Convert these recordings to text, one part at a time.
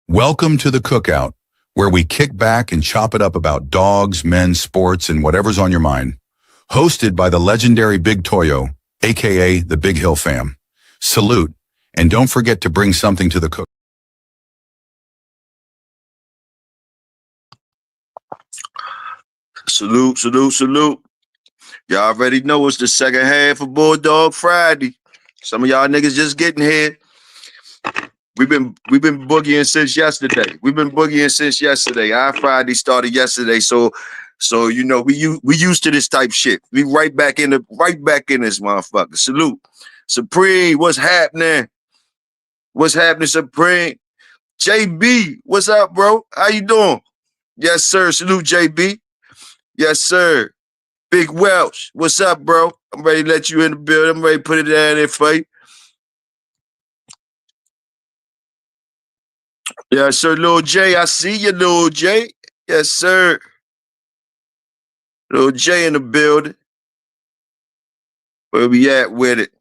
Welcome to the Cookout, where we kick back and chop it up about dogs, men, sports, and whatever's on your mind. Hosted by the legendary Big Toyo, aka the Big Hill Fam. Salute, and don't forget to bring something to the cook. Salute, salute, salute. Y'all already know it's the second half of Bulldog Friday. Some of y'all niggas just getting here. We've been boogieing since yesterday. Our Friday started yesterday, so you know we used to this type shit. We right back in this motherfucker. Salute, Supreme. What's happening? What's happening, Supreme? JB, what's up, bro? How you doing? Yes, sir. Salute, JB. Yes, sir. Big Welch, what's up, bro? I'm ready to let you in the building. I'm ready to put it down there for you. Yes, sir, Lil J. I see you, Lil J. Yes, sir. Lil J in the building. Where we at with it?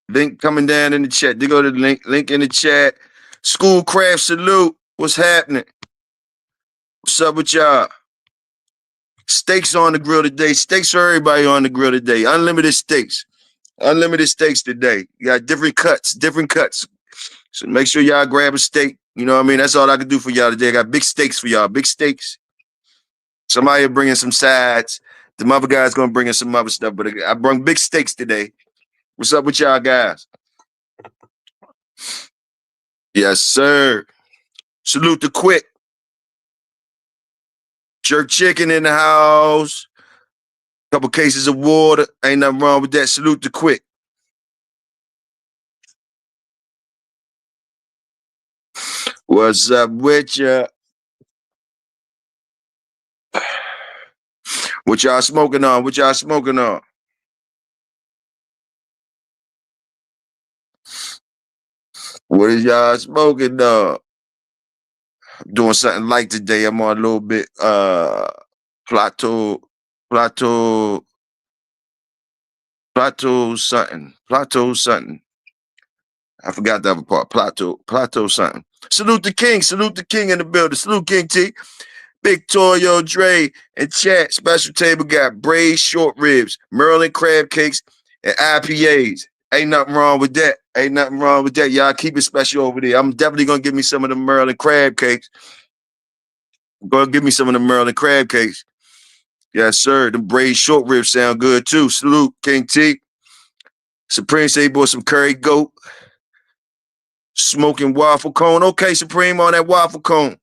Link coming down in the chat. They go to the link in the chat. Schoolcraft salute. What's happening? What's up with y'all? Steaks on the grill today. Steaks for everybody on the grill today. Unlimited steaks. Unlimited steaks today. You got different cuts. So make sure y'all grab a steak. You know what I mean? That's all I can do for y'all today. I got big steaks for y'all. Big steaks. Somebody bringing some sides. The other guy's gonna bring in some other stuff, but I brought big steaks today. What's up with y'all guys? Yes, sir. Salute the Quick. Jerk chicken in the house. Couple cases of water. Ain't nothing wrong with that. Salute the Quick. What's up with ya? What y'all smoking on? What y'all smoking on? What is y'all smoking on? I'm doing something light today. I'm on a little bit plateau something. I forgot the other part. Plateau something. Salute the king in the building. Salute King T. Big Toyo, Dre, and chat. Special table got braised short ribs, Maryland crab cakes, and IPAs. Ain't nothing wrong with that. Y'all keep it special over there. I'm definitely gonna give me some of the Maryland crab cakes. Yes, sir. The braised short ribs sound good too. Salute, King T. Supreme say he bought some curry goat. Smoking waffle cone. Okay, Supreme on that waffle cone.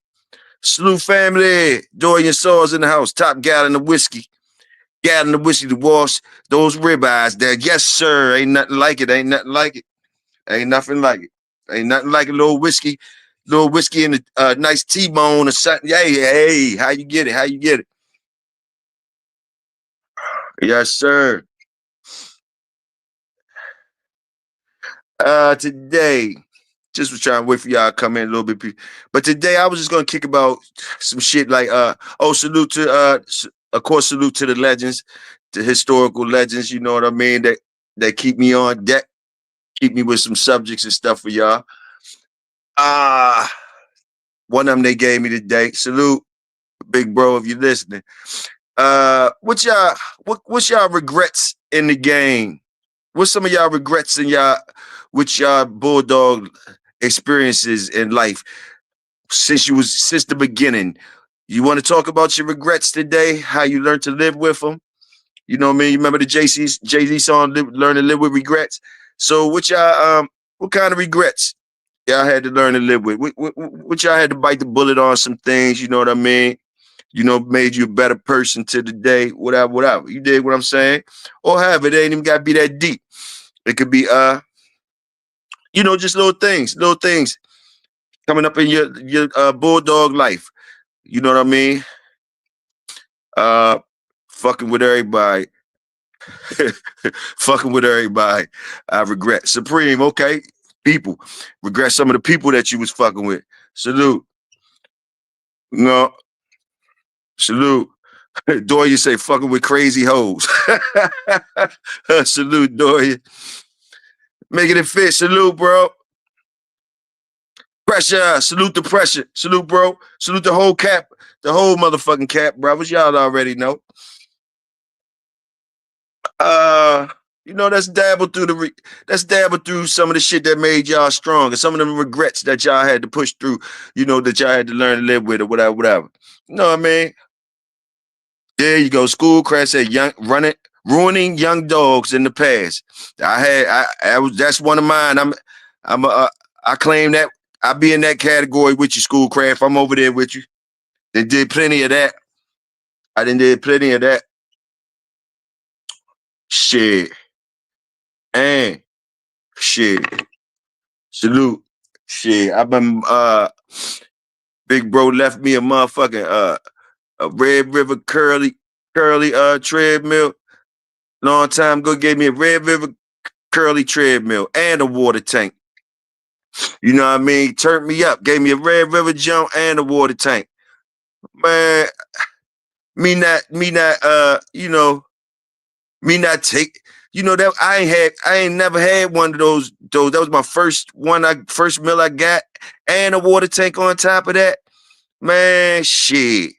Salute family. Dorian Saws in the house. Top gallon of whiskey. Gallon of whiskey to wash those ribeyes there. Yes, sir. Ain't nothing like it. Ain't nothing like a little whiskey and a nice T-bone or something. Hey, how you get it? Yes, sir. Today, just was trying to wait for y'all to come in a little bit. But today I was just gonna kick about some shit like salute to salute to the legends, the historical legends, you know what I mean, that keep me on deck, keep me with some subjects and stuff for y'all. One of them they gave me today. Salute, big bro, if you're listening. What's y'all regrets in the game? What's some of y'all regrets in with y'all Bulldog experiences in life since the beginning? You want to talk about your regrets today? How you learned to live with them? You know what I mean? You remember the Jay-Z song, "Learn to Live with Regrets"? So what kind of regrets y'all had to learn to live with? What y'all had to bite the bullet on some things? You know what I mean? You know, made you a better person to the day, whatever. You dig what I'm saying? Or have it ain't even got to be that deep. It could be, just little things coming up in your Bulldog life. You know what I mean? Fucking with everybody. Fucking with everybody. I regret. Supreme, okay. People. Regret some of the people that you was fucking with. Salute. No. Salute. Doya say fucking with crazy hoes. Salute, Doya. Making it fit. Salute, bro. Pressure. Salute the pressure. Salute, bro. Salute the whole cap. The whole motherfucking cap, brothers. Y'all already know. Let's dabble through let's dabble through some of the shit that made y'all strong and some of them regrets that y'all had to push through, that y'all had to learn to live with or whatever, whatever. You know what I mean? There you go. School crash said ruining young dogs in the past. That's one of mine. I claim that I be in that category with you, Schoolcraft. I'm over there with you. They did plenty of that. I done did plenty of that. Shit. And shit. Salute. Shit. I've been big bro left me a motherfucking a Red River curly treadmill. Long time ago gave me a Red River curly treadmill and a water tank. You know what I mean? Turned me up, gave me a Red River jump and a water tank. Man, me not take, that I ain't never had one of those. That was my first meal I got, and a water tank on top of that. Man, shit.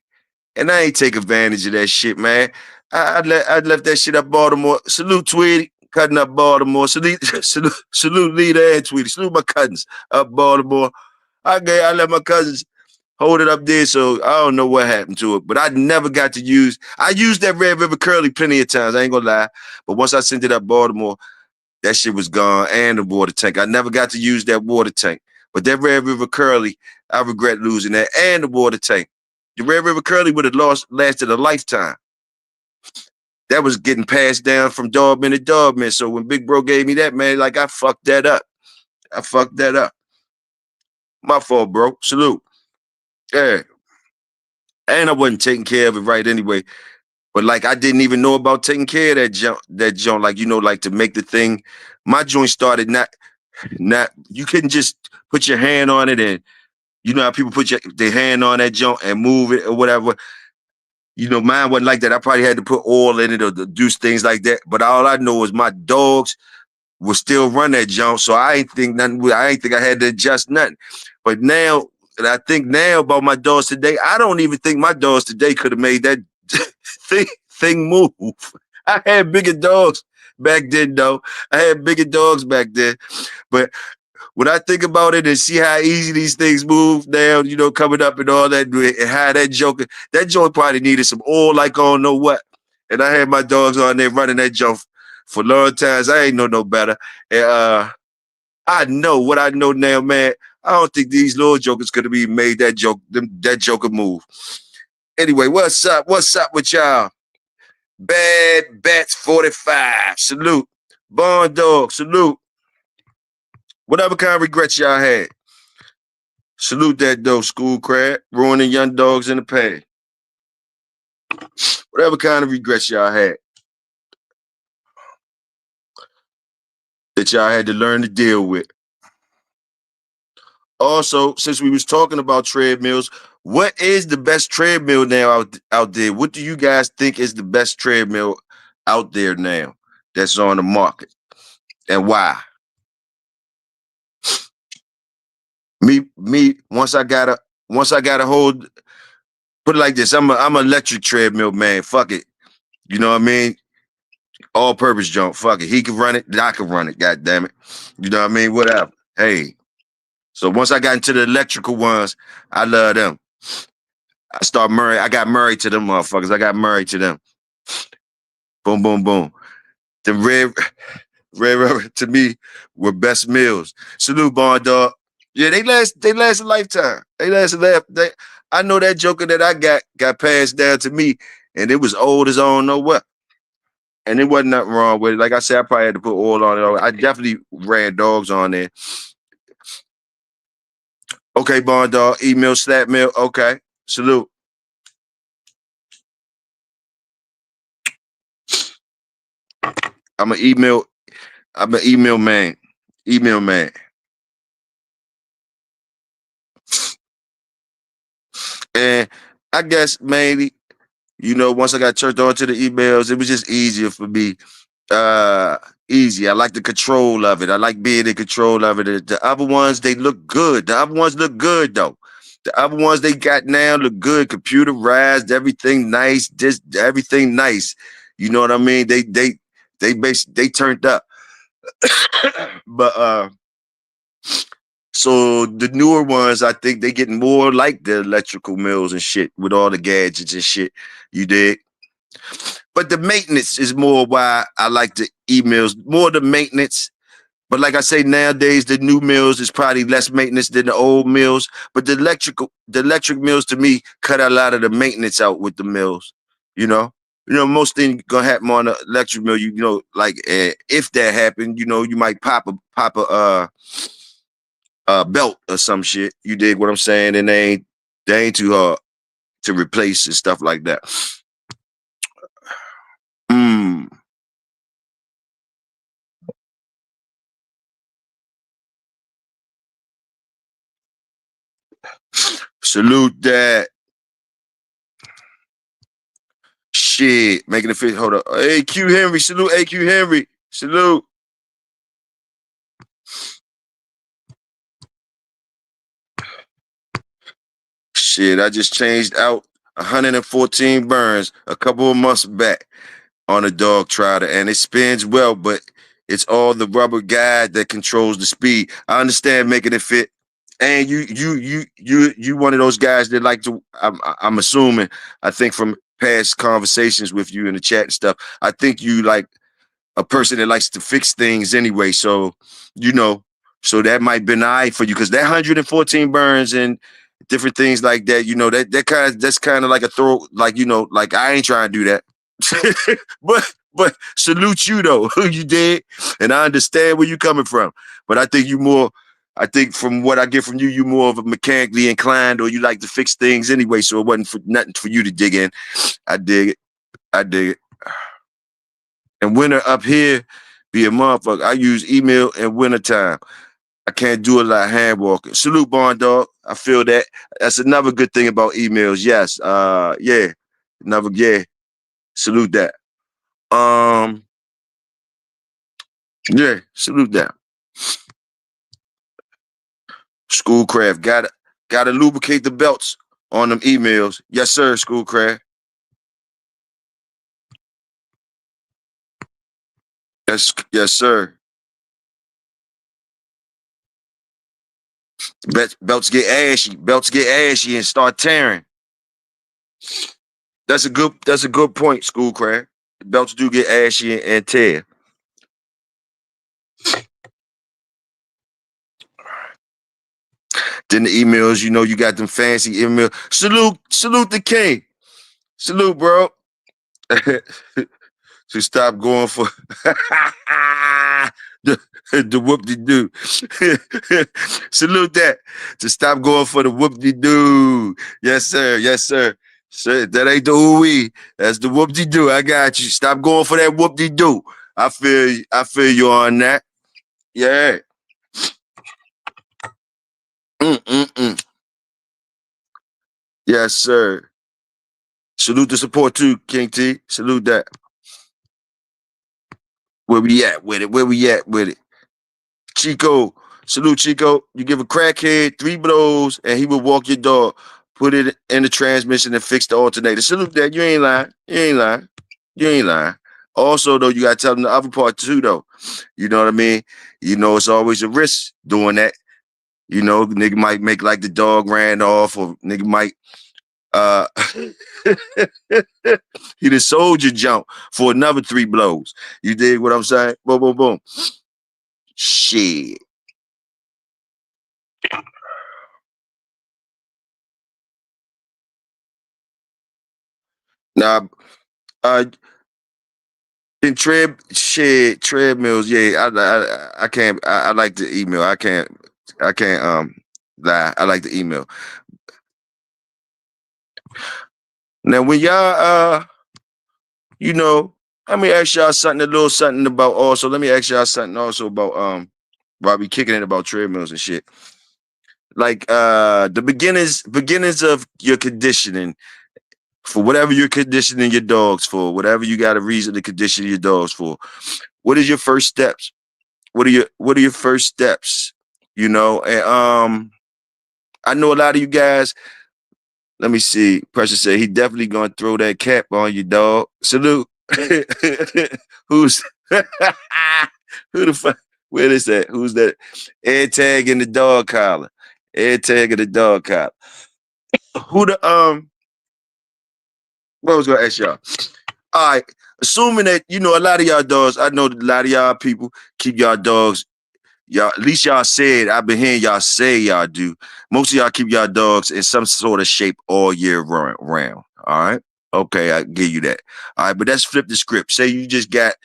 And I ain't take advantage of that shit, man. I left that shit up Baltimore. Salute Tweety, cutting up Baltimore. Salute Leader and Tweety. Salute my cousins up Baltimore. I let my cousins hold it up there, so I don't know what happened to it. But I never got to I used that Red River Curly plenty of times, I ain't gonna lie. But once I sent it up Baltimore, that shit was gone, and the water tank. I never got to use that water tank. But that Red River Curly, I regret losing that, and the water tank. The Red River Curly would have lasted a lifetime. That was getting passed down from dogman to dogman. So when Big Bro gave me that, man, like I fucked that up. My fault, bro. Salute. Yeah. And I wasn't taking care of it right anyway. But like I didn't even know about taking care of that joint, like to make the thing. My joint started not you couldn't just put your hand on it, and you know how people put their hand on that joint and move it or whatever. Mine wasn't like that. I probably had to put oil in it or do things like that. But all I know is my dogs will still run that jump. So I ain't think nothing. I ain't think I had to adjust nothing. But now, and I think now about my dogs today, I don't even think my dogs today could have made that thing move. I had bigger dogs back then, though. I had bigger dogs back then. But when I think about it and see how easy these things move now, coming up and all that, and how that joint probably needed some oil like I don't know what. And I had my dogs on there running that joint for long times. I ain't know no better. And I know what I know now, man. I don't think these little jokers could have even made that joker move. Anyway, what's up? What's up with y'all? Bad Bats 45. Salute. Bond Dog. Salute. Whatever kind of regrets y'all had. Salute that though, Schoolcraft. Ruining young dogs in the past. Whatever kind of regrets y'all had. That y'all had to learn to deal with. Also, since we was talking about treadmills, what is the best treadmill now out there? What do you guys think is the best treadmill out there now that's on the market? And why? Me, once I got a hold, put it like this, I'm an electric treadmill man. Fuck it. You know what I mean? All purpose jump. Fuck it. He can run it, I can run it, god damn it. You know what I mean? Whatever. Hey. So once I got into the electrical ones, I love them. I got married to them motherfuckers. I got married to them. Boom, boom, boom. The red to me were best meals. Salute, Bond Dog. Yeah, they last a lifetime. I know that joker that I got passed down to me, and it was old as I don't know what. And it wasn't nothing wrong with it. Like I said, I probably had to put oil on it. I definitely ran dogs on there. Okay, Bond Dog, email, slap mail. Okay, salute. I'm an email man. Email man. I guess mainly, once I got turned on to the emails, it was just easier for me. Uh, Easy. I like the control of it. I like being in control of it. The other ones, they look good. The other ones look good though. The other ones they got now look good, computerized, everything nice, just everything nice. You know what I mean? They turned up. But so the newer ones, I think they getting more like the electrical mills and shit with all the gadgets and shit. You dig? But the maintenance is more why I like the emails, more the maintenance. But like I say, nowadays the new mills is probably less maintenance than the old mills. But the electric mills to me cut a lot of the maintenance out with the mills. You know, most things gonna happen on the electric mill. Like if that happened, you might pop a belt or some shit. You dig what I'm saying? And they ain't too hard to replace and stuff like that. Mm, salute that. Shit, making it fit. Hold up. AQ Henry, salute AQ Henry. Salute. Shit, I just changed out 114 burns a couple of months back on a dog trotter, and it spins well, but it's all the rubber guide that controls the speed. I understand making it fit. And you one of those guys that like to. I'm assuming. I think from past conversations with you in the chat and stuff. I think you like a person that likes to fix things anyway. So, you know, so that might be an eye for you because that 114 burns and different things like that, that's kind of like a throw, like, like I ain't trying to do that. but salute you though, you did. And I understand where you coming from. But I think from what I get from you, you more of a mechanically inclined or you like to fix things anyway. So it wasn't for nothing for you to dig in. I dig it. I dig it. And winter up here be a motherfucker. I use email in wintertime. I can't do a lot of hand walking. Salute, Barn Dog. I feel that. That's another good thing about emails. Yes. Yeah. Yeah. Salute that. Um, yeah, salute that. Schoolcraft. Gotta lubricate the belts on them emails. Yes, sir, Schoolcraft. Yes, sir. Belts get ashy. Belts get ashy and start tearing. That's a good point, Schoolcraft. Belts do get ashy and tear. Then the emails, you got them fancy emails. Salute the king. Salute, bro. To stop going for the whoop-de-doo. Salute that. To stop going for the whoop-de-doo. Yes, sir. Yes, sir. Sir, that ain't the ooh-wee. That's the whoop-de-doo. I got you. Stop going for that whoop-de-doo. I feel you on that. Yeah. Mm-mm-mm. Yes, sir. Salute the support too, King T. Salute that. Where we at with it? Where we at with it? Chico, salute Chico. You give a crackhead 3 blows and he will walk your dog. Put it in the transmission and fix the alternator. Salute that. You ain't lying. You ain't lying. You ain't lying. Also, though, you gotta tell them the other part too, though. You know what I mean? It's always a risk doing that. Nigga might make like the dog ran off, or nigga might uh he the soldier jump for another 3 blows. You dig what I'm saying? Boom, boom, boom. Shit. Now, uh, in treadmills. Yeah, I can't. I like the email. I can't lie. I like the email. Now, when y'all you know, let me ask y'all something, a little something about also. Let me ask y'all something also about while we kicking it about treadmills and shit. Like the beginnings of your conditioning. for whatever you're conditioning your dogs for, whatever you got a reason to condition your dogs for. What is your first steps? What are your first steps? You know, and I know a lot of you guys. Let me see. Precious said he definitely gonna throw that cap on you, dog. Salute. Who's who the fuck? Where is that? Who's that? Air tag in the dog collar. Air tag in the dog collar. Who the What I was gonna ask y'all? All right. Assuming that a lot of y'all dogs, I know that a lot of y'all people keep y'all dogs. Y'all, at least y'all said, I've been hearing y'all say y'all do. Most of y'all keep y'all dogs in some sort of shape all year round. All right. Okay, I give you that. All right, but let's flip the script. Say you just got,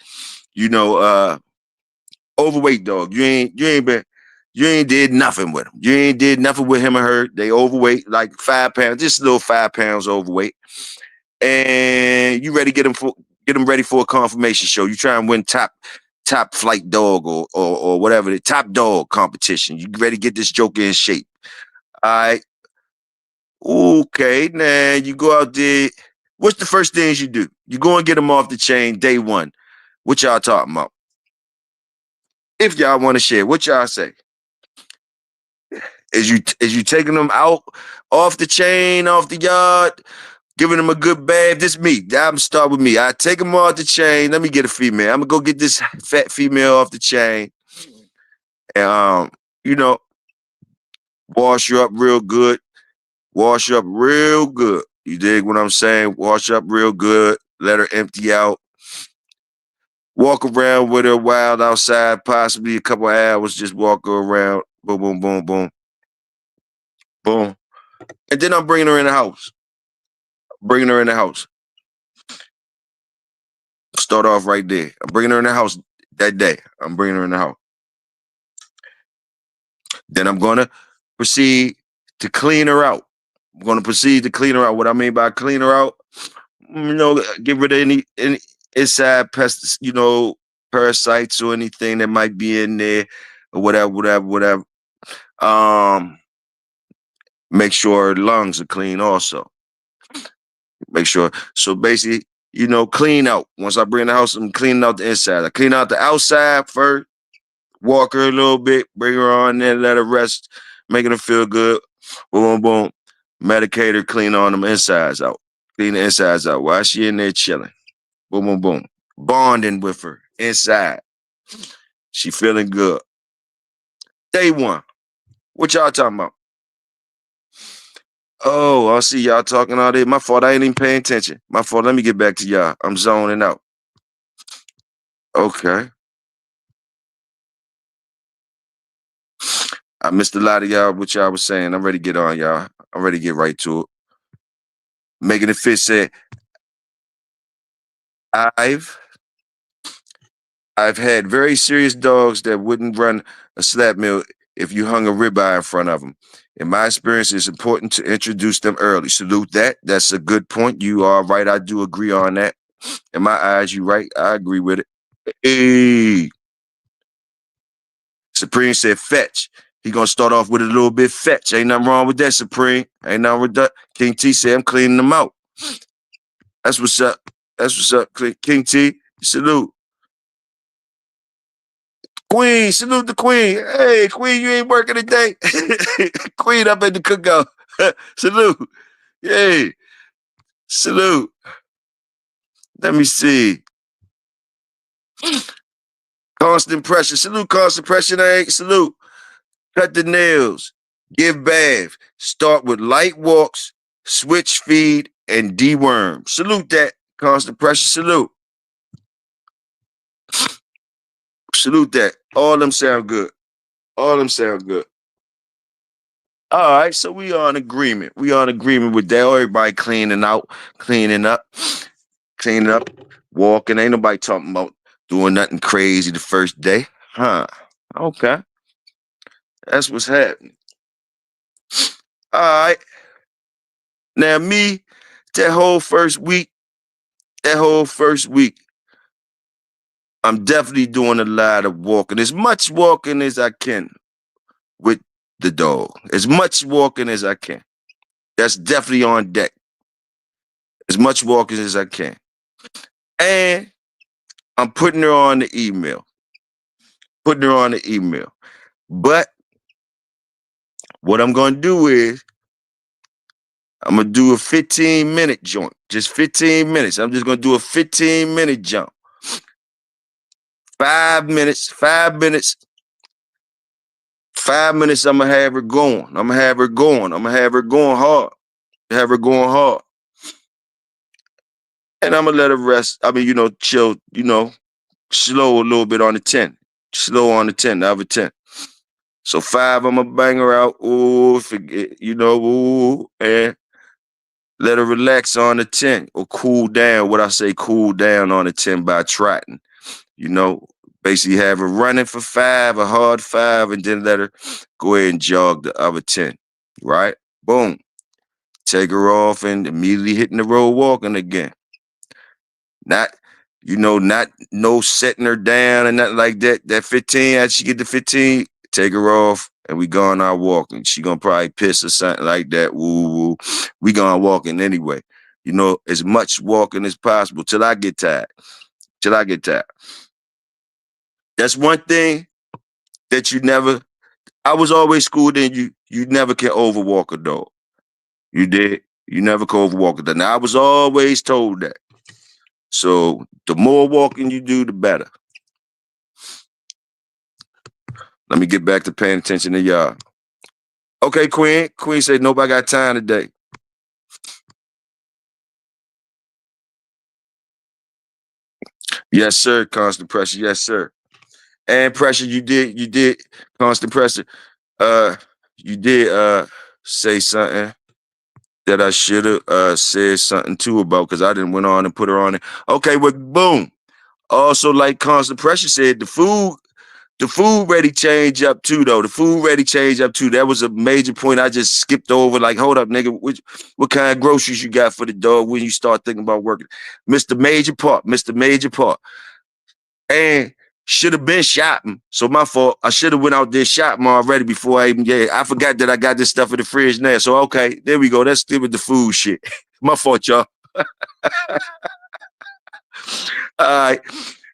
you know, overweight dog. You ain't did nothing with him. You ain't did nothing with him or her. They overweight, like 5 pounds, just a little 5 pounds overweight. And you ready to get them ready for a confirmation show. You try and win top flight dog or whatever, the top dog competition. You ready to get this joker in shape. All right. Okay, now you go out there. What's the first things you do? You go and get them off the chain day one. What y'all talking about? If y'all want to share, what y'all say? Is you taking them out off the chain, off the yard, giving them a good bath? This me. I'm start with me. I take them off the chain. Let me get a female. I'm gonna go get this fat female off the chain. And you know, wash her up real good. Wash her up real good. You dig what I'm saying? Wash her up real good. Let her empty out. Walk around with her wild outside, possibly a couple of hours. Just walk her around. Boom, boom, boom, boom, boom. And then I'm bringing her in the house. Bringing her in the house. Start off right there. I'm bringing her in the house that day. I'm bringing her in the house. Then I'm going to proceed to clean her out. I'm going to proceed to clean her out. What I mean by clean her out, get rid of any inside pests, parasites or anything that might be in there or whatever. Make sure her lungs are clean also. Make sure. So basically, clean out. Once I bring the house, I'm cleaning out the inside. I clean out the outside first, walk her a little bit, bring her on there, let her rest, making her feel good. Boom, boom, boom. Medicate her, clean on them insides out. Clean the insides out while she in there chilling. Boom, boom, boom. Bonding with her inside. She feeling good. Day one. What y'all talking about? Oh, I see y'all talking all day. My fault. I ain't even paying attention. My fault. Let me get back to y'all. I'm zoning out. Okay. I missed a lot of y'all, what y'all was saying. I'm ready to get on, y'all. I'm ready to get right to it. Making it fit said, I've had very serious dogs that wouldn't run a slap meal if you hung a ribeye in front of them. In my experience, it's important to introduce them early. Salute that. That's a good point. You are right. I do agree on that. In my eyes, you right. I agree with it. Hey. Supreme said fetch. He gonna start off with a little bit fetch. Ain't nothing wrong with that, Supreme. Ain't nothing with that. King T said I'm cleaning them out. That's what's up. That's what's up, King T. Salute. Queen, salute the Queen. Hey, Queen, you ain't working today. Queen up at the cookout. Salute. Yay. Salute. Let me see. Constant pressure. Salute, constant pressure. Salute. Cut the nails. Give bath. Start with light walks, switch feed, and deworm. Salute that. Constant pressure. Salute. Salute that. All them sound good. All them sound good. All right, so we are in agreement. We are in agreement with that. Everybody cleaning out, cleaning up, walking. Ain't nobody talking about doing nothing crazy the first day. Huh. Okay. That's what's happening. All right. Now me, that whole first week, I'm definitely doing a lot of walking. As much walking as I can with the dog. As much walking as I can. That's definitely on deck. as much walking as I can. And I'm putting her on the email. But what I'm going to do is I'm going to do a 15-minute joint. Just 15 minutes. I'm just going to do a 15-minute jump. 5 minutes. 5 minutes. 5 minutes, I'm going to have her going. I'm going to have her going hard. And I'm going to let her rest. I mean, chill, slow a little bit on the 10. Slow on the 10, the other 10. So 5, I'm going to bang her out. Ooh, forget, and let her relax on the 10 or cool down. What I say, cool down on the 10 by trotting. Basically have her running for 5, a hard 5, and then let her go ahead and jog the other 10, right? Boom. Take her off and immediately hitting the road walking again. Not no setting her down and nothing like that. That 15, after she get to 15, take her off and we going out walking. She gonna probably piss or something like that. Woo. We going walking anyway. As much walking as possible till I get tired. That's one thing that I was always schooled in, you never can overwalk a dog. You did. You never can overwalk a dog. Now, I was always told that. So the more walking you do, the better. Let me get back to paying attention to y'all. Okay, Queen. Queen said nobody got time today. Yes, sir, Constant Pressure. Yes, sir. And Pressure, you did, Constant Pressure. You did say something that I should have said something too about, because I didn't went on and put her on it. Okay, well, boom. Also, like Constant Pressure said, the food ready change up too, though. That was a major point I just skipped over. Like, hold up, nigga. What kind of groceries you got for the dog when you start thinking about working? Mr. Major Part. And should have been shopping. So my fault. I should have went out there shopping already before I even I forgot that I got this stuff in the fridge now. So, okay, there we go. Let's deal with the food shit. My fault, y'all. All right.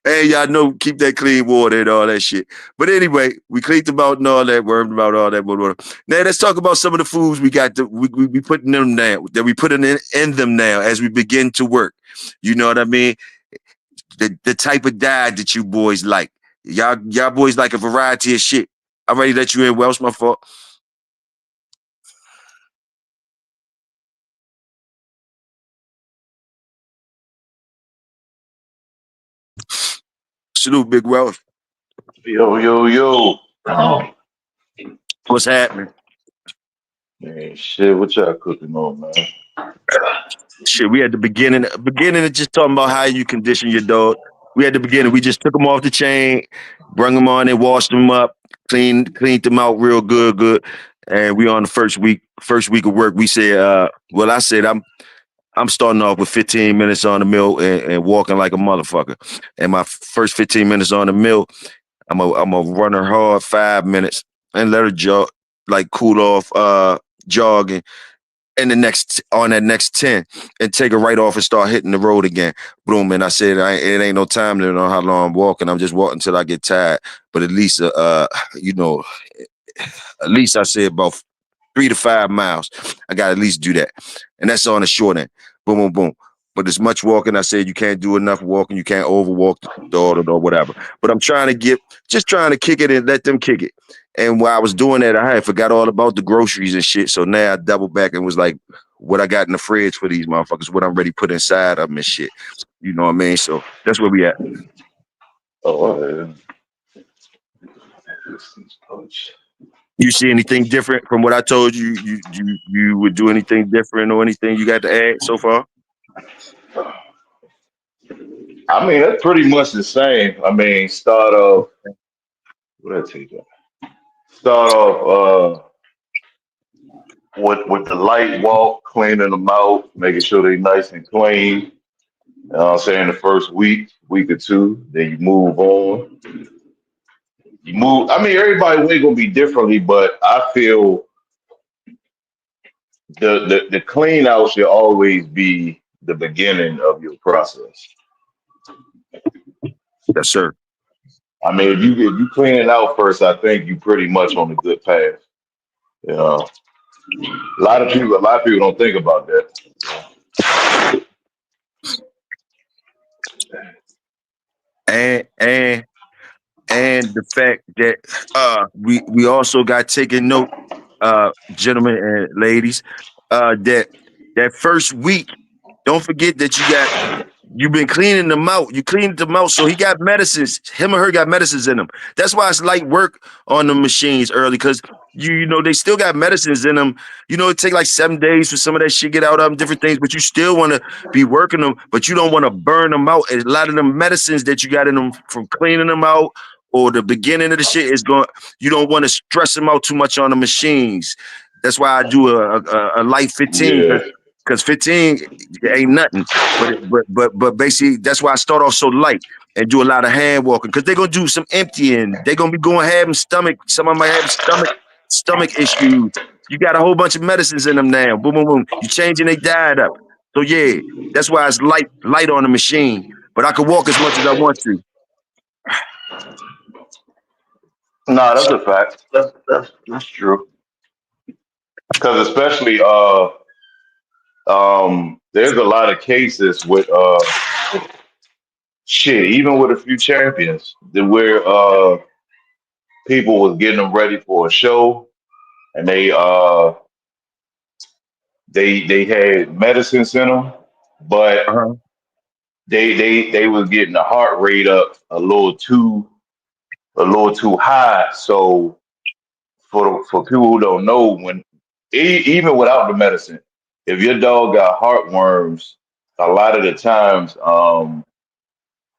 Hey, y'all know, keep that clean water and all that shit. But anyway, we cleaned about and all that, wormed about all that. Blah. Now let's talk about some of the foods we got. We putting them now. That we putting in them now as we begin to work. You know what I mean? The type of diet that you boys like. Y'all boys like a variety of shit. I already let you in. Well, it's my fault. Salute, Big Wells. Yo. What's happening? Man, shit, what y'all cooking on, man? Shit, we at the beginning of just talking about how you condition your dog. We at the beginning, we just took them off the chain, brung them on and washed them up, cleaned them out real good. And we on the first week of work. We said, I said I'm starting off with 15 minutes on the mill and walking like a motherfucker. And my first 15 minutes on the mill, I'm a run her hard 5 minutes and let her jog, like cool off, jogging. And that next 10 and take her right off and start hitting the road again. Boom. And I said, it ain't no time limit on how long I'm walking. I'm just walking until I get tired. But at least, at least I say about 3 to 5 miles. I got to at least do that. And that's on the short end. Boom. But as much walking, I said you can't do enough walking. You can't overwalk the dog or whatever. But I'm trying to kick it and let them kick it. And while I was doing that, I had forgot all about the groceries and shit. So now I doubled back and was like, what I got in the fridge for these motherfuckers, what I'm ready to put inside of them and shit. You know what I mean? So that's where we at. Oh, You see anything different from what I told you? You would do anything different or anything you got to add so far? I mean, that's pretty much the same. I mean, start off, what did I take that? Start off with the light walk, cleaning them out, making sure they nice and clean. You know what I'm saying? The first week or two, then you move on. I mean, everybody way gonna be differently, but I feel the clean out should always be the beginning of your process. Yes, sir. I mean, if you clean it out first, I think you pretty much on a good path. You know, a lot of people don't think about that. And the fact that we also got taken note, gentlemen and ladies, that first week, don't forget that you've been cleaning them out. You cleaned them out, so he got medicines. Him or her got medicines in them. That's why it's light work on the machines early, because you know they still got medicines in them. You know, it take like 7 days for some of that shit get out of them, different things. But you still want to be working them, but you don't want to burn them out. And a lot of them medicines that you got in them from cleaning them out or the beginning of the shit is going. You don't want to stress them out too much on the machines. That's why I do a light 15, Yeah, because 15 ain't nothing. But basically that's why I start off so light and do a lot of hand walking, because they're gonna do some emptying. They're gonna be going having stomach. Some of them might have stomach issues. You got a whole bunch of medicines in them now. Boom, boom, boom. You changing their diet up. So yeah, that's why it's light on the machine. But I can walk as much as I want to. no, that's a fact. That's true. Because especially there's a lot of cases with shit, even with a few champions, that where people was getting them ready for a show, and they had medicines in them, but Uh-huh. they was getting the heart rate up a little too high. So for people who don't know, even without the medicine, if your dog got heartworms, a lot of the times,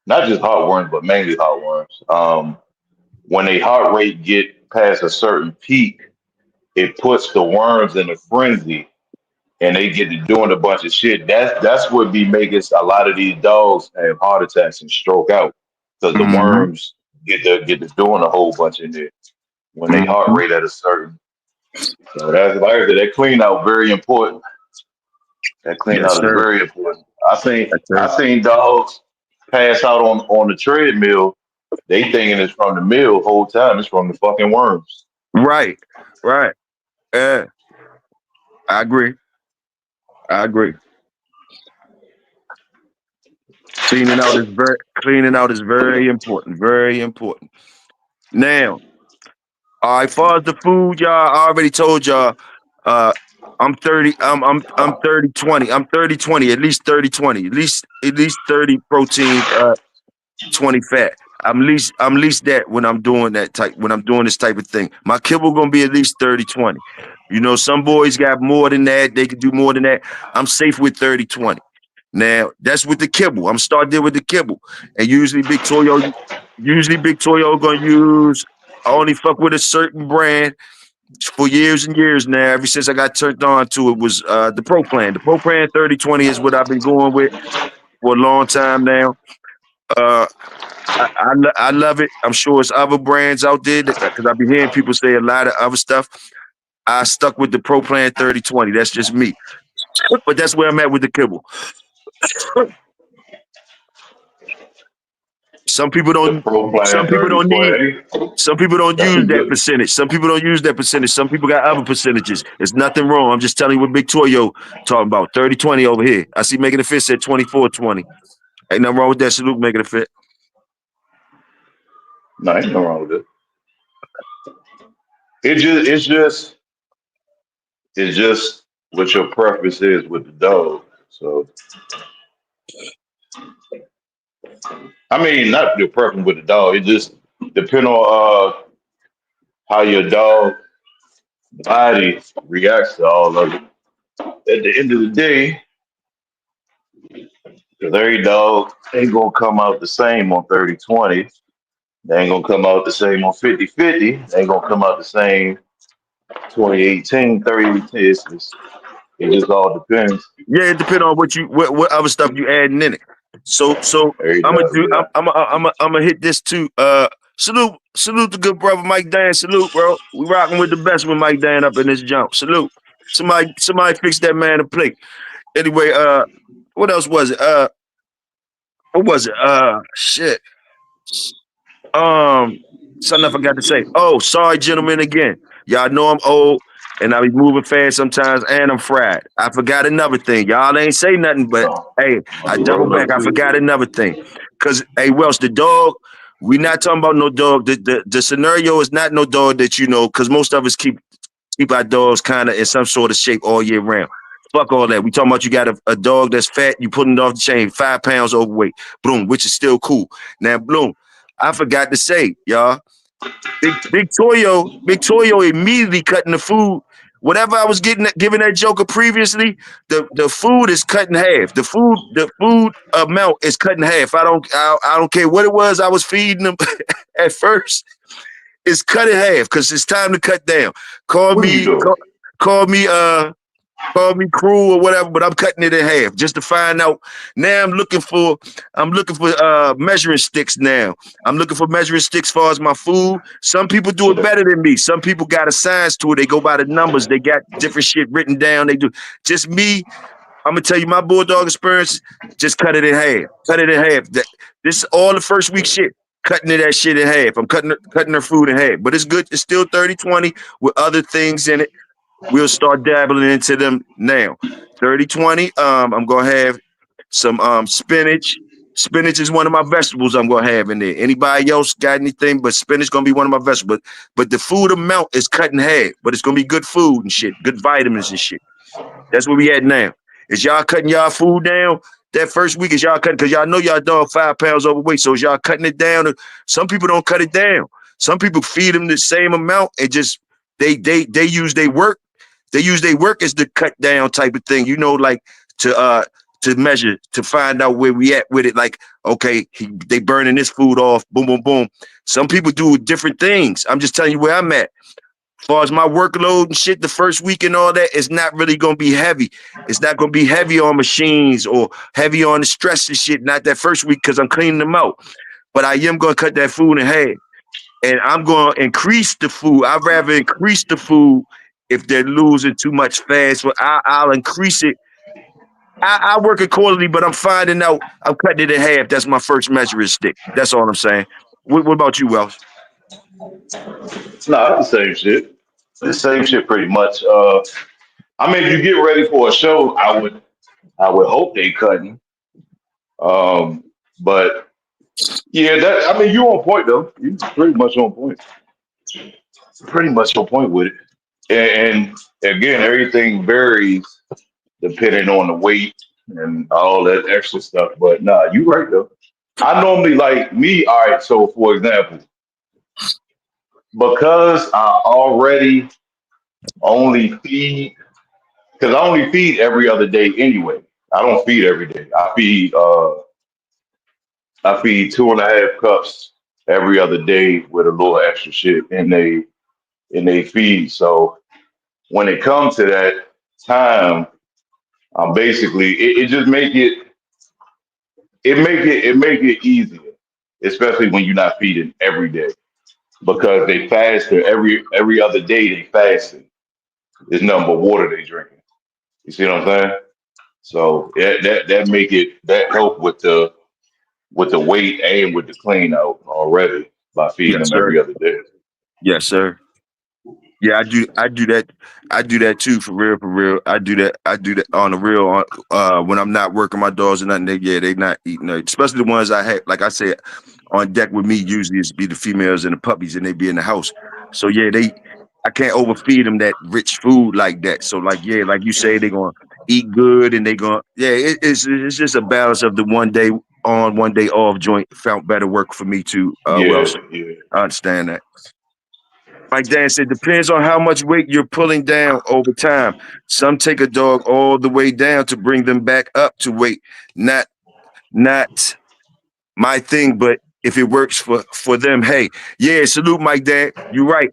not just heartworms, but mainly heartworms, when a heart rate get past a certain peak, it puts the worms in a frenzy, and they get to doing a bunch of shit. That's what be making a lot of these dogs have heart attacks and stroke out, because the Mm-hmm. worms get to doing a whole bunch in there when they heart Mm-hmm. rate at a certain. So that's like I said, that clean out very important. That clean Yes, out is sir. very important. I seen Yes, sir. I seen dogs pass out on the treadmill. They thinking it's from the mill whole time. It's from the fucking worms. Right. Right. Yeah. I agree. I agree. Cleaning out is very important. Very important. Now, all right, far as the food, y'all, I already told y'all, uh, I'm 30, I'm 30, 20. I'm 30, 20, at least 30, 20. At least 30 protein, 20 fat. I'm least that when I'm doing this type of thing. My kibble gonna be at least 30, 20. You know, some boys got more than that, they could do more than that. I'm safe with 30, 20. Now, that's with the kibble. I'm starting there with the kibble. And usually Big Toyo gonna use, I only fuck with a certain brand for years and years now. Ever since I got turned on to it was the Pro Plan. The Pro Plan 30/20 is what I've been going with for a long time now. Uh, I love it. I'm sure it's other brands out there because I've been hearing people say a lot of other stuff. I stuck with the Pro Plan 30/20. That's just me. But that's where I'm at with the kibble. Some people The don't. Pro Some Plan people don't need. 30/20. Some people don't That's a use that good. percentage. Some people don't use that percentage. Some people got other percentages. There's nothing wrong. I'm just telling you what Big Toyo talking about. 30/20 over here. I see making a fit said 24/20. Ain't nothing wrong with that. Salute making a fit. No, ain't no wrong with it. It's just what your preference is with the dog. So I mean, not your preference with the dog. It just depend on how your dog body reacts to all of it. At the end of the day, because every dog ain't gonna come out the same on 30/20. They ain't gonna come out the same on 50/50. They ain't gonna come out the same 2018, 30. It just all depends. Yeah, it depends on what other stuff you adding in it. So Every I'm gonna dog, do. yeah. I'm gonna hit this too. Salute the good brother Mike Dan. Salute, bro. We rocking with the best with Mike Dan up in this jump. Salute. Somebody fix that man a plate. Anyway, What else was it? What was it? Shit. Something I forgot to say. Oh, sorry, gentlemen, again. Y'all know I'm old and I be moving fast sometimes and I'm fried. I forgot another thing. Y'all ain't say nothing, but hey, I I'll be double rolling back. up I to forgot you. another thing. Cause hey, Welsh, the dog, we not talking about no dog. The scenario is not no dog that you know, because most of us keep our dogs kind of in some sort of shape all year round. Fuck all that. We talking about you got a dog that's fat, you putting it off the chain, 5 pounds overweight. Boom, which is still cool. Now, boom, I forgot to say, y'all. Big Toyo immediately cutting the food. Whatever I was giving that Joker previously, the food is cut in half. The food amount is cut in half. I don't care what it was I was feeding them at first. It's cut in half because it's time to cut down. Call What are you me, doing? call me, call me cruel or whatever, but I'm cutting it in half just to find out. Now I'm looking for measuring sticks now. I'm looking for measuring sticks as far as my food. Some people do it Yeah. better than me. Some people got a science to it. They go by the numbers. They got different shit written down. They do. Just me, I'm gonna tell you my bulldog experience. Just cut it in half. Cut it in half. This is all the first week shit. Cutting it that shit in half. I'm cutting her food in half. But it's good. It's still 30-20 with other things in it. We'll start dabbling into them now. 30-20. I'm gonna have some spinach. Spinach is one of my vegetables I'm gonna have in there. Anybody else got anything? But spinach gonna be one of my vegetables. But the food amount is cut in half. But it's gonna be good food and shit, good vitamins and shit. That's where we at now. Is y'all cutting y'all food down? That first week is y'all cutting because y'all know y'all dog 5 pounds overweight. So is y'all cutting it down? Some people don't cut it down. Some people feed them the same amount and just they use their work. They use their work as the cut down type of thing. You know, like to measure to find out where we at with it. Like okay, they burning this food off. Boom, boom, boom. Some people do different things. I'm just telling you where I'm at. As far as my workload and shit, the first week and all that, it's not really gonna be heavy. It's not gonna be heavy on machines or heavy on the stress and shit. Not that first week because I'm cleaning them out. But I am gonna cut that food in half, and I'm gonna increase the food. I'd rather increase the food if they're losing too much fast. So I'll increase it. I work accordingly, but I'm finding out I'm cutting it in half. That's my first measuring stick. That's all I'm saying. What about you, Welsh? No, it's the same shit. The same shit pretty much. I mean, if you get ready for a show, I would hope they cutting. Um, but yeah, that I mean, you on point though. You pretty much on point. Pretty much on point with it. And again, everything varies depending on the weight and all that extra stuff. But nah, you right though. I normally like me. All right. So for example, because I already only feed because I only feed every other day anyway. I don't feed every day. I feed 2.5 cups every other day with a little extra shit in they feed. So when it comes to that time, I'm basically it just make it easier, especially when you're not feeding every day because they faster every other day they fasting. There's nothing but water they drinking. You see what I'm saying? So that help with the weight and with the clean out already by feeding Yes, them sir. every other day. Yes, sir. Yeah, I do that. I do that too, for real, for real. I do that on the real. When I'm not working my dogs or nothing, they not eating. Especially the ones I have, like I said, on deck with me. Usually, it's be the females and the puppies, and they be in the house. So yeah, I can't overfeed them that rich food like that. So like yeah, like you say, they gonna eat good and they gonna yeah. It's just a balance of the one day on, one day off joint. Found better work for me too. Well, Yeah, so yeah, I understand that. Like Dan said, depends on how much weight you're pulling down over time. Some take a dog all the way down to bring them back up to weight. Not my thing, but if it works for them, hey, yeah, salute, Mike Dan. You're right.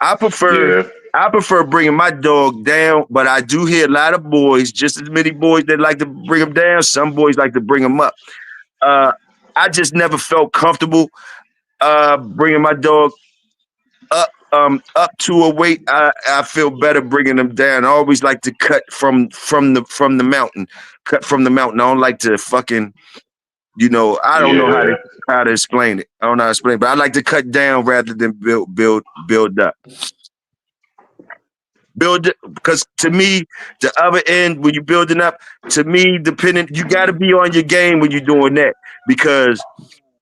I prefer yeah. I prefer bringing my dog down, but I do hear a lot of boys, just as many boys that like to bring them down. Some boys like to bring them up. Uh, I just never felt comfortable bringing my dog up up to a weight, I feel better bringing them down. I always like to cut from the mountain. Cut from the mountain. I don't like to fucking, I don't know Yeah. how to explain it. I don't know how to explain it, but I like to cut down rather than build up. Build it, because to me, the other end, when you're building up, to me, you got to be on your game when you're doing that, because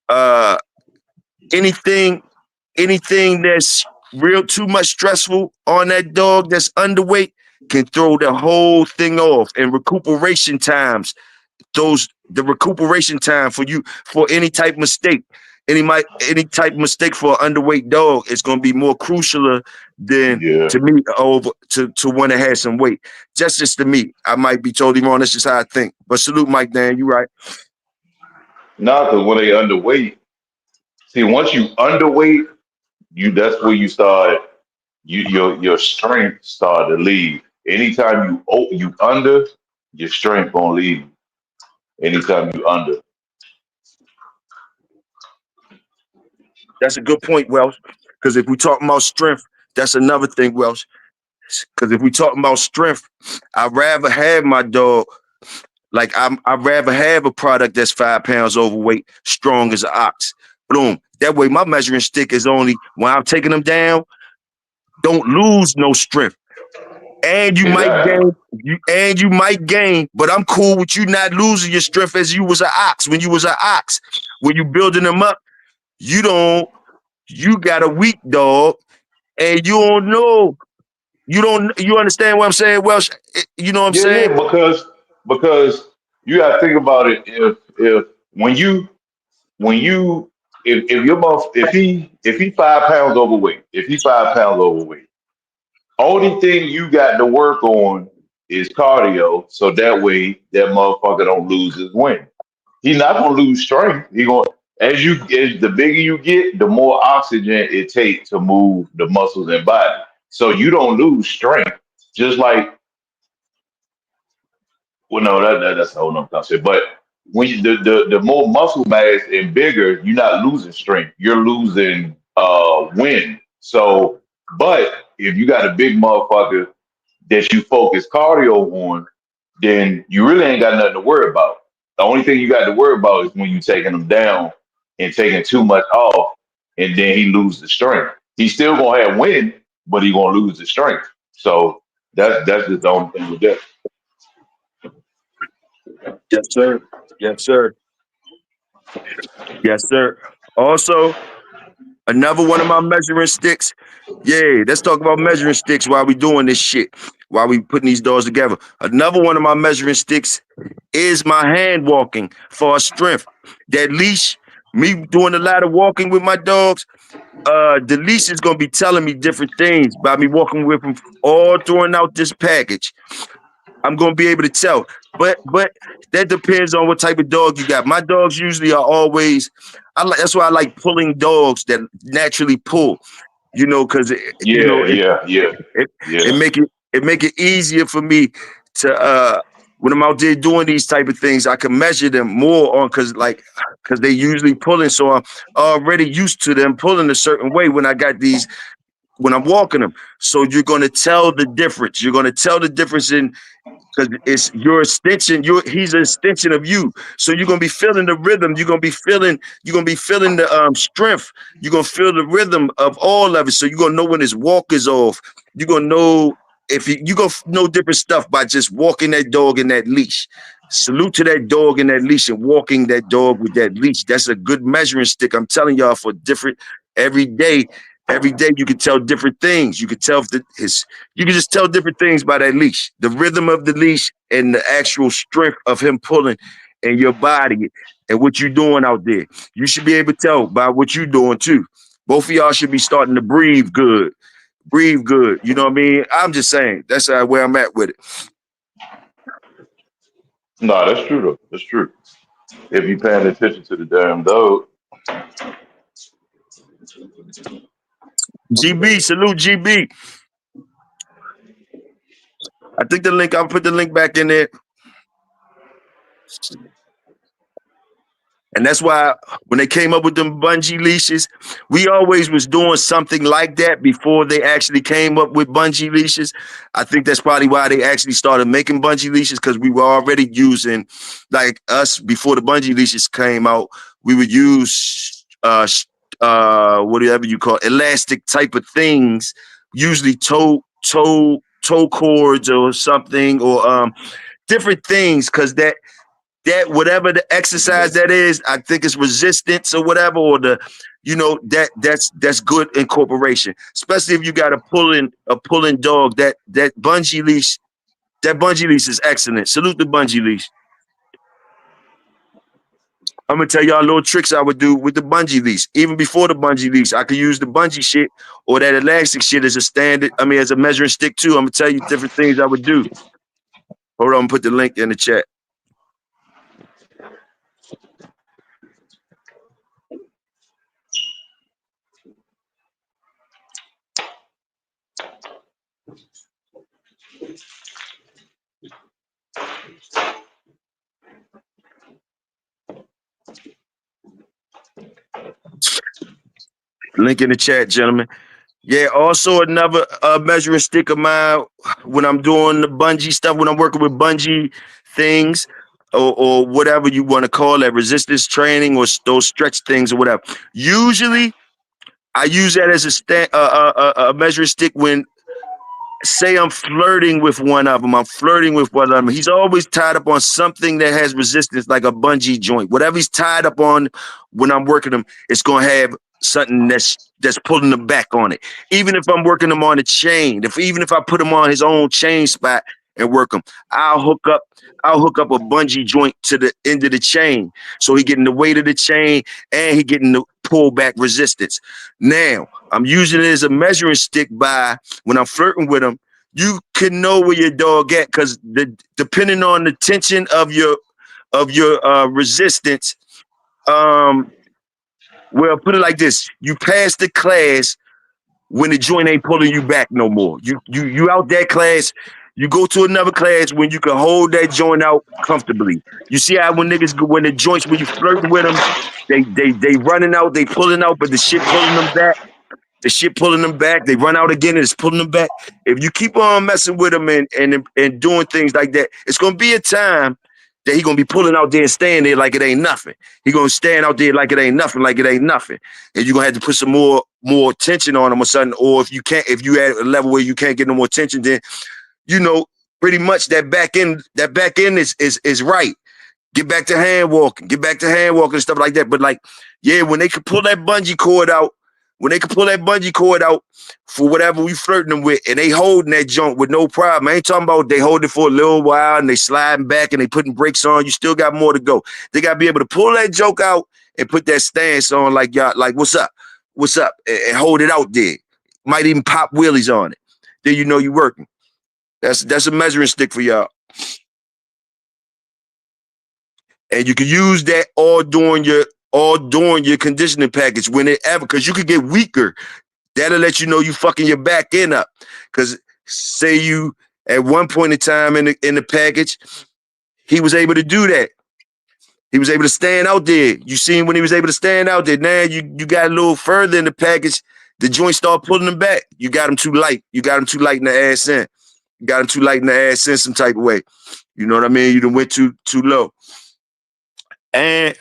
uh anything that's real too much stressful on that dog that's underweight can throw the whole thing off. And recuperation times, the recuperation time for any type of mistake, any type of mistake for an underweight dog is going to be more crucial than, Yeah. to me, over to one that has some weight. Just to me, I might be totally wrong. That's just how I think. But salute, Mike Dan, you right. Not because when they underweight, see, once you underweight, that's where you start. Your strength start to leave. Anytime you under, your strength gonna leave. Anytime you under. That's a good point, Welsh. Because if we talk about strength, that's another thing, Welsh. Because if we talk about strength, I'd rather have my dog. Like, I'd rather have a product that's 5 pounds overweight, strong as an ox. Boom. That way, my measuring stick is only, when I'm taking them down, don't lose no strength. And you might Exactly. gain, but I'm cool with you not losing your strength as you was an ox. When you was an ox, when you building them up, you got a weak dog, and you understand what I'm saying? Well, you know what I'm Yeah, saying? yeah, because you gotta think about it. If when you if your mother if he 5 pounds overweight, if he 5 pounds overweight, only thing you got to work on is cardio, so that way that motherfucker don't lose his wind. He's not gonna lose strength. He going as the bigger you get, the more oxygen it takes to move the muscles and body. So you don't lose strength. Just like, well, no, that's a whole nother concept. But when the more muscle mass and bigger, you're not losing strength. You're losing wind. So, but if you got a big motherfucker that you focus cardio on, then you really ain't got nothing to worry about. The only thing you got to worry about is when you taking them down and taking too much off, and then he loses the strength. He's still gonna have wind, but he gonna lose the strength. So that's just the only thing with that. Yes, sir. Yes, sir. Yes, sir. Also, another one of my measuring sticks. Yeah, let's talk about measuring sticks while we doing this shit, while we putting these dogs together. Another one of my measuring sticks is my hand walking for strength. That leash, me doing a lot of walking with my dogs, the leash is gonna be telling me different things by me walking with them all throwing out this package. I'm gonna be able to tell. But that depends on what type of dog you got. My dogs usually are always, that's why I like pulling dogs that naturally pull, because Yeah, yeah, yeah, it yeah, it make it easier for me to when I'm out there doing these type of things, I can measure them more on, because they usually pulling, so I'm already used to them pulling a certain way when I'm walking them. So you're gonna tell the difference. You're gonna tell the difference in, because it's your extension. He's an extension of you. So you're gonna be feeling the rhythm. You're gonna be feeling the strength. You're gonna feel the rhythm of all of it. So you're gonna know when his walk is off. You're gonna know if you gonna know different stuff by just walking that dog in that leash. Salute to that dog in that leash and walking that dog with that leash. That's a good measuring stick. I'm telling y'all, for different every day. Every day you can tell different things. You can tell if you can just tell different things by that leash, the rhythm of the leash and the actual strength of him pulling and your body and what you're doing out there. You should be able to tell by what you're doing too. Both of y'all should be starting to breathe good. Breathe good. You know what I mean? I'm just saying that's where I'm at with it. no, that's true though. That's true. If you paying attention to the damn dog, GB, salute GB. I think I'll put the link back in there. And that's why when they came up with them bungee leashes, we always was doing something like that before they actually came up with bungee leashes. I think that's probably why they actually started making bungee leashes, because we were already using, like us, before the bungee leashes came out, we would use whatever you call it, elastic type of things, usually toe cords or something, or different things, because that whatever the exercise that is, I think it's resistance or whatever, or that's good incorporation, especially if you got a pulling dog. That bungee leash is excellent. Salute the bungee leash. I'm gonna tell y'all little tricks I would do with the bungee leash. Even before the bungee leash, I could use the bungee shit or that elastic shit as a standard. I mean, as a measuring stick too. I'm gonna tell you different things I would do. Hold on, put the link in the chat. Link in the chat, gentlemen. Yeah, also another measuring stick of mine when I'm doing the bungee stuff, when I'm working with bungee things, or whatever you want to call it, resistance training or those stretch things or whatever. Usually, I use that as a measuring stick when, say, I'm flirting with one of them. He's always tied up on something that has resistance, like a bungee joint. Whatever he's tied up on when I'm working him, it's going to have something that's pulling him back on it. Even if I'm working him on a chain, even if I put him on his own chain spot and work him, I'll hook up a bungee joint to the end of the chain, so he getting the weight of the chain and he getting the pullback resistance. Now I'm using it as a measuring stick by when I'm flirting with him. You can know where your dog at, because depending on the tension of your resistance, well, put it like this: you pass the class when the joint ain't pulling you back no more. You out that class. You go to another class when you can hold that joint out comfortably. You see how when the joints, when you flirting with them, they running out, they pulling out, but the shit pulling them back. They run out again and it's pulling them back. If you keep on messing with them and doing things like that, it's gonna be a time that he gonna be pulling out there and staying there like it ain't nothing. He gonna stand out there like it ain't nothing, and you're gonna have to put some more tension on him or something. Or if you at a level where you can't get no more tension, then pretty much that back end is right. Get back to hand walking and stuff like that. But when they could pull that bungee cord out, for whatever we flirting them with, and they holding that joint with no problem. I ain't talking about they hold it for a little while and they sliding back and they putting brakes on. You still got more to go. They got to be able to pull that joke out and put that stance on, like, y'all, like, what's up, and hold it out there. Might even pop wheelies on it. Then you know you working. That's a measuring stick for y'all. And you can use that all during your conditioning package whenever, because you could get weaker. That'll let you know you fucking your back end up. Because say you at one point in time in the package, he was able to do that. He was able to stand out there. You seen when he was able to stand out there. Now you got a little further in the package, the joints start pulling him back. You got him too light. You got him too light in the ass end. You got him too light in the ass end some type of way. You know what I mean? You done went too low. And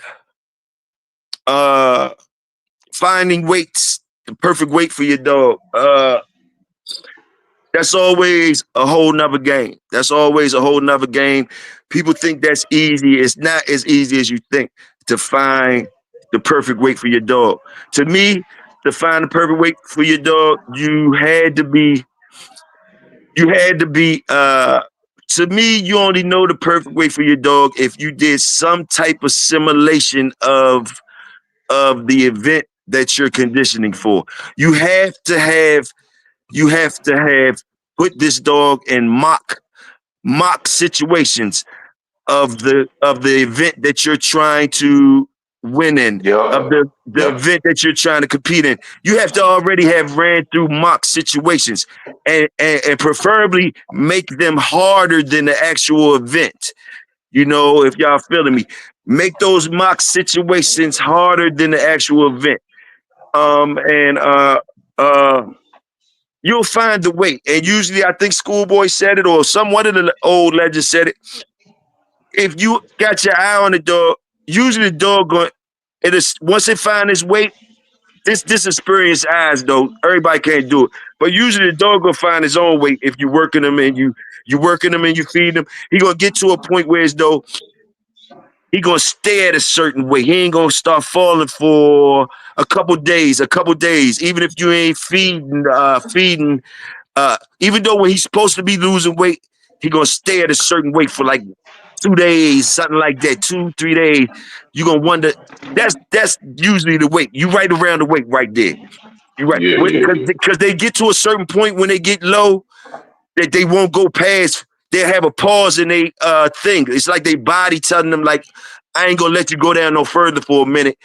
finding weights, the perfect weight for your dog. That's always a whole nother game. People think that's easy. It's not as easy as you think to find the perfect weight for your dog. To me, to find the perfect weight for your dog, you had to be to me, you only know the perfect weight for your dog if you did some type of simulation of the event that you're conditioning for. You have to have put this dog in mock situations of the event that you're trying to win in, of the event that you're trying to compete in. You have to already have ran through mock situations and preferably make them harder than the actual event. You know, if y'all feeling me, make those mock situations harder than the actual event. And you'll find the weight. And usually, I think Schoolboy said it, or one of the old legends said it. If you got your eye on the dog, usually the dog going. It is once it find its weight. This experienced eyes though, everybody can't do it. But usually the dog gonna find his own weight if you working him and you working him and you feed him. He gonna get to a point where as though he gonna stay at a certain weight. He ain't gonna start falling for a couple days. Even if you ain't feeding. Even though when he's supposed to be losing weight, he gonna stay at a certain weight for like 2 days, something like that, 2-3 days. You gonna wonder. That's usually the weight. You right around the weight right there. You right because they get to a certain point when they get low that they won't go past. They'll have a pause in a thing. It's like their body telling them like, I ain't gonna let you go down no further for a minute.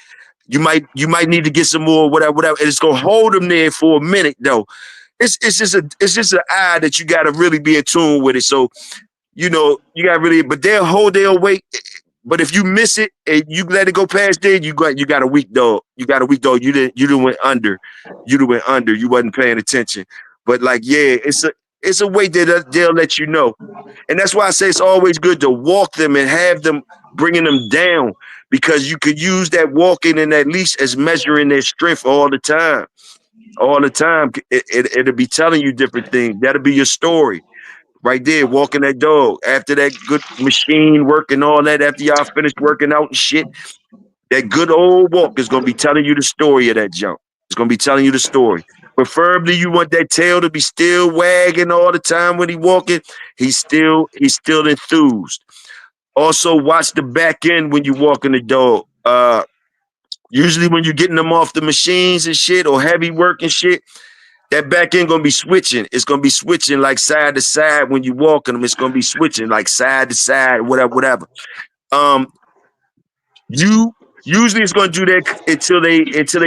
You might need to get some more, whatever. And it's gonna hold them there for a minute though. It's just an eye that you gotta really be in tune with it. So, you know, you gotta really, but they'll hold their weight. But if you miss it and you let it go past there, you got a weak dog. You got a weak dog. You didn't went under. You wasn't paying attention. But like, yeah, it's a way that they'll let you know. And that's why I say it's always good to walk them and have them bringing them down, because you could use that walking and that leash as measuring their strength all the time. All the time. It'll be telling you different things. That'll be your story. Right there, walking that dog. After that good machine work and all that, after y'all finished working out and shit, that good old walk is going to be telling you the story of that jump. It's going to be telling you the story. Preferably, you want that tail to be still wagging all the time when he walking. He's still enthused. Also, watch the back end when you walking the dog. Usually when you're getting them off the machines and shit or heavy work and shit, that back end gonna be switching. It's gonna be switching like side to side when you walking them. It's gonna be switching like side to side, whatever. You usually it's gonna do that until they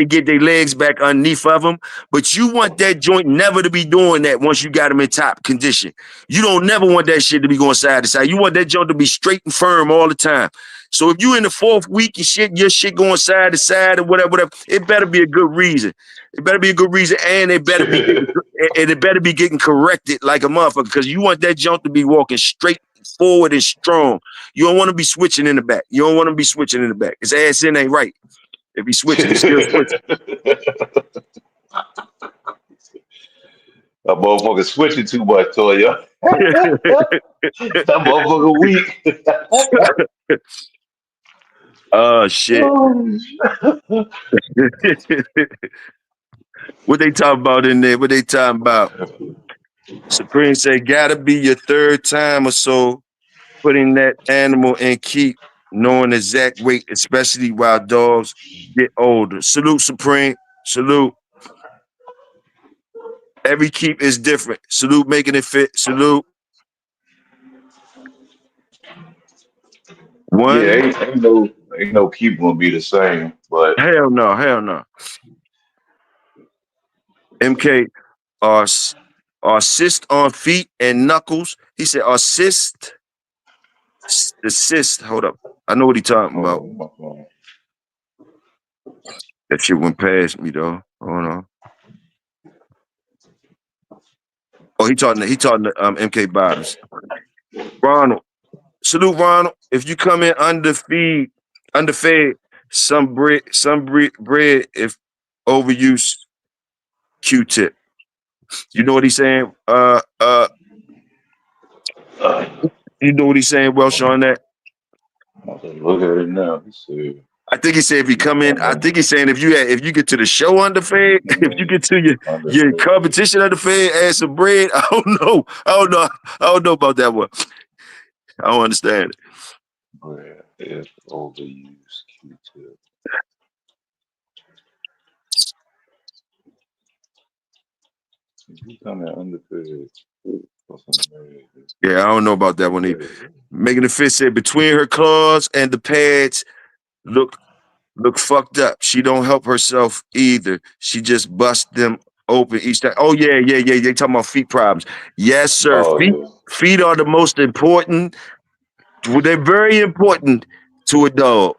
get their legs back underneath of them. But you want that joint never to be doing that once you got them in top condition. You don't never want that shit to be going side to side. You want that joint to be straight and firm all the time. So if you in the 4th week and shit, your shit going side to side or whatever, it better be a good reason. It better be a good reason, and it better be getting corrected like a motherfucker, because you want that junk to be walking straight forward and strong. You don't want to be switching in the back. His ass in ain't right. If he's switching, he's still switching. That motherfucker switching too much, Toyo. That motherfucker weak. Oh shit. What they talking about in there? What they talking about? Supreme said, gotta be your 3rd time or so putting that animal in keep, knowing exact weight, especially while dogs get older. Salute, Supreme. Salute. Every keep is different. Salute, making it fit. Salute. One. Yeah, ain't no keep gonna be the same, but Hell no. MK, assist on feet and knuckles. He said assist. Hold up. I know what he talking about. That shit went past me though. Hold on. Oh, he talking to MK Bottoms. Ronald. Salute, Ronald. If you come in underfed, some bread if overuse Q-tip. You know what he's saying? You know what he's saying, Welsh, on that? Look at it now. He said, I think he said if you come in, I think he's saying if you get to the show underfed, if you get to your competition underfed, add some bread. I don't know about that one. I don't understand it. bread if overused Q-tip. If you come in underfed. Yeah, I don't know about that one either. Megan the Fist said between her claws and the pads look fucked up. She don't help herself either. She just busts them open each time. Oh yeah. They talking about feet problems. Yes, sir. Feet are the most important They're very important to a dog.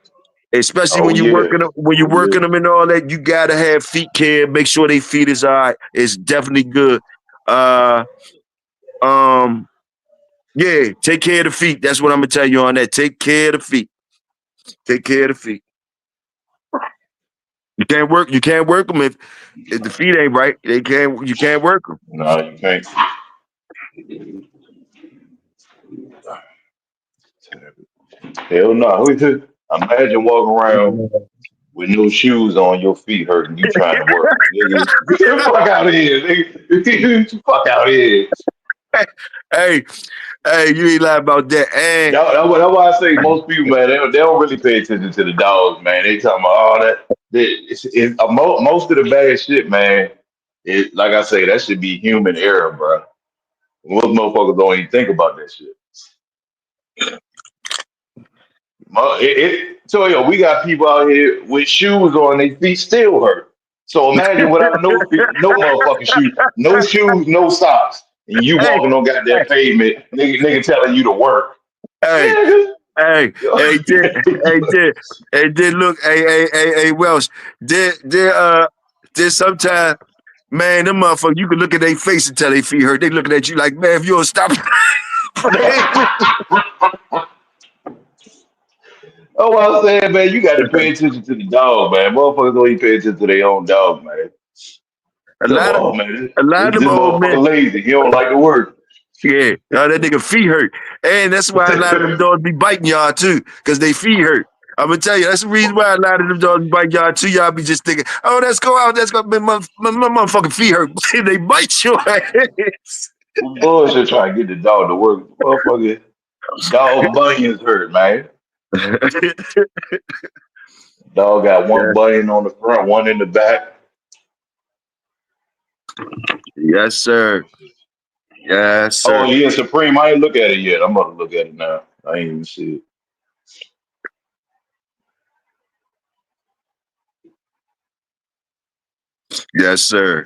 Especially Oh when you're yeah. working them, and all that, you gotta have feet care. Make sure they feet is all right. It's definitely good. Uh, yeah, take care of the feet. That's what I'm gonna tell you on that. Take care of the feet. Take care of the feet. You can't work. You can't work them if the feet ain't right. They can't. You can't work them. No, you can't. Hell no. Imagine walking around with no shoes on, your feet hurting, you trying to work. Nigga, get the fuck out of here, nigga. Get the fuck out of here. Hey, hey, you ain't lying about that. And That's why I say most people, man, they don't really pay attention to the dogs, man. They talking about all that. Most of the bad shit, man. It like I say, that should be human error, bro. Most motherfuckers don't even think about that shit. Toyo, we got people out here with shoes on, their feet still hurt. So imagine without no feet, no motherfucking shoes, no socks, and you hey, walking on goddamn pavement, nigga telling you to work. hey, Nigga. did look, hey, Welsh, did sometimes, man, them motherfuckers, you can look at their face and tell they feet hurt. They looking at you like, man, if you don't stop. Oh, what I'm saying, man, you got to pay attention to the dog, man. Motherfuckers don't even pay attention to their own dog, man. a So, lot of, oh man, a lot of this them old men, motherfucker lazy. He don't like to work. yeah, that nigga feet hurt. And that's why a lot of them dogs be biting y'all too, because they feet hurt. I'm gonna tell you, that's the reason why a lot of them dogs bite y'all too. Y'all be just thinking, oh, let's go out, let's go. My motherfucking feet hurt. They bite your ass. Bullshit trying to get the dog to work. Motherfucker, dog bunions hurt, man. Dog got one Yeah. bunion on the front, one in the back. Yes, sir. Yes, Oh sir. yeah, Supreme. I ain't look at it yet. I'm about to look at it now. I ain't even see it. Yes, sir.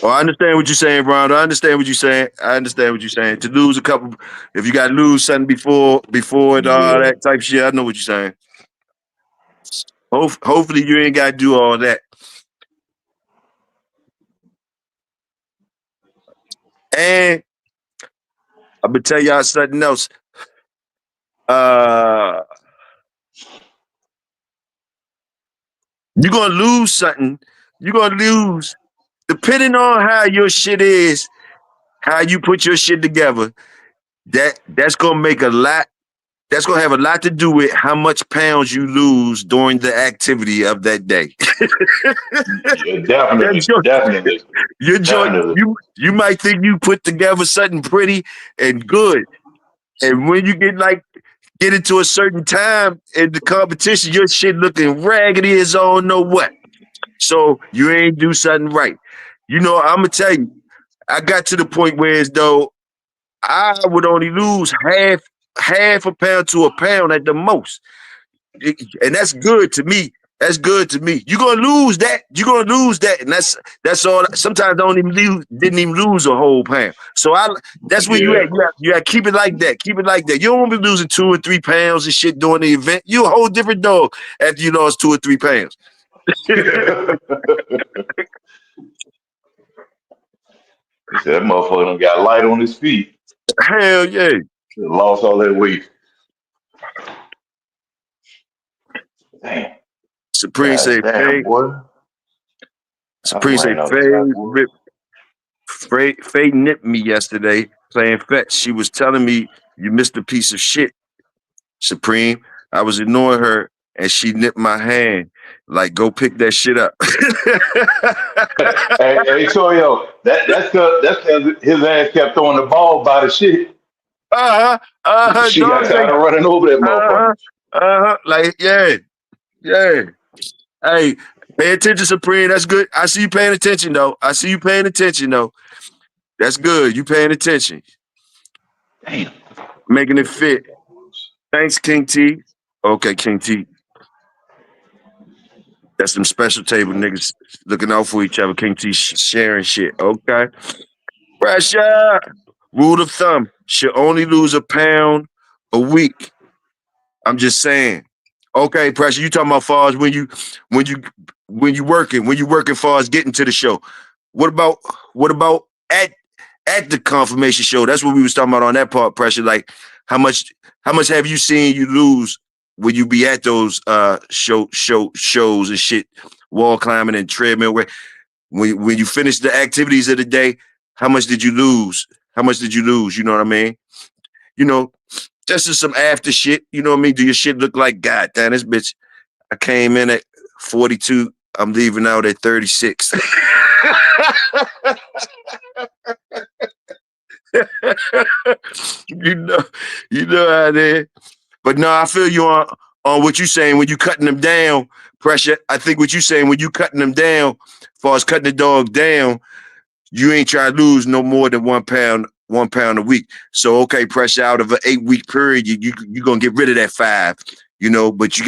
Well, I understand what you're saying, Ron. I understand what you're saying. I understand what you're saying. To lose a couple, if you got to lose something before and all Yeah. that type shit, I know what you're saying. Hopefully, you ain't got to do all that. And I'm gonna tell y'all something else. Uh, you're gonna lose something. You're gonna lose depending on how your shit is, how you put your shit together. That's gonna make a lot. That's gonna have a lot to do with how much pounds you lose during the activity of that day. Yeah, definitely, That's definitely, your joint. definitely. You might think you put together something pretty and good, and when you get into a certain time in the competition, your shit looking raggedy as all know what. So you ain't do something right. You know, I'm gonna tell you, I got to the point where as though I would only lose half a pound to a pound at the most. And that's good to me. That's good to me. You're gonna lose that. You're gonna lose that, and that's all. Sometimes I don't even didn't even lose a whole pound. So that's where you Yeah. at. You got to keep it like that. Keep it like that. You don't want to be losing 2 or 3 pounds and shit during the event. You a whole different dog after you lost 2 or 3 pounds. He said that motherfucker done got light on his feet. Hell yeah. Lost all that weight. Damn. Supreme God say damn, Faye. boy. I Supreme say ran outside, boy. Faye nipped me yesterday playing fetch. She was telling me you missed a piece of shit, Supreme. I was ignoring her and she nipped my hand. Like, go pick that shit up. Hey, Toyo, that's cause his ass kept throwing the ball by the shit. She got Dogs like, tired of running over that motherfucker. uh-huh, like, yeah, yeah. Hey, pay attention, Supreme. That's good. I see you paying attention, though. I see you paying attention, though. That's good. You paying attention. Damn. Making it fit. Thanks, King T. Okay, King T. That's some special table niggas looking out for each other. King T sharing shit. Okay. Pressure. Rule of thumb. Should only lose a pound a week. I'm just saying. Okay, Pressure, you talking about far as when you working far as getting to the show. What about at the confirmation show? That's what we was talking about on that part, Pressure. Like how much have you seen you lose when you be at those shows and shit, wall climbing and treadmill? When you finish the activities of the day, how much did you lose? How much did you lose? You know what I mean? You know, just as some after shit. You know what I mean? Do your shit look like, God damn, this bitch, I came in at 42. I'm leaving out at 36. you know, you know how it is. But no, I feel you on what you saying when you cutting them down, Pressure. I think what you saying when you cutting them down, as far as cutting the dog down, you ain't trying to lose no more than 1 pound, 1 pound a week. So okay, Pressure, out of an 8-week period, you gonna get rid of that 5, you know, but you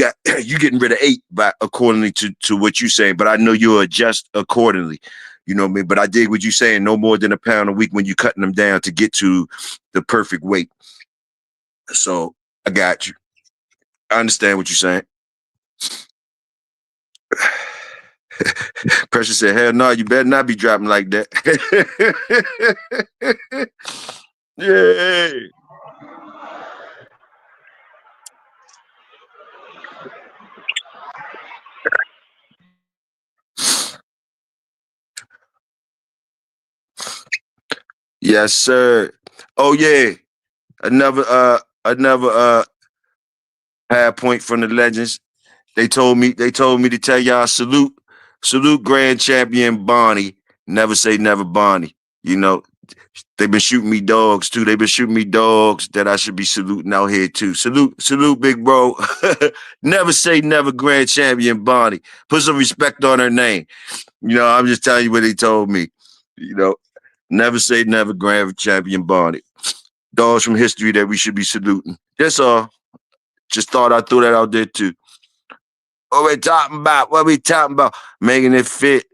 getting rid of 8 by accordingly to what you saying. But I know you'll adjust accordingly. You know what I mean? But I dig what you saying, no more than 1 pound a week when you cutting them down to get to the perfect weight. So I got you. I understand what you're saying. Pressure said, hell no, you better not be dropping like that. Yeah. Yes, sir. Oh yeah. Another high point from the legends. They told me to tell y'all salute grand champion Bonnie. Never say never Bonnie. You know, they've been shooting me dogs too. They've been shooting me dogs that I should be saluting out here too. Salute, big bro. Never say never grand champion Bonnie. Put some respect on her name. You know, I'm just telling you what they told me. You know, never say never grand champion Bonnie. Dogs from history that we should be saluting. That's all. Just thought I'd throw that out there too. What we talking about? What we talking about? Making it fit.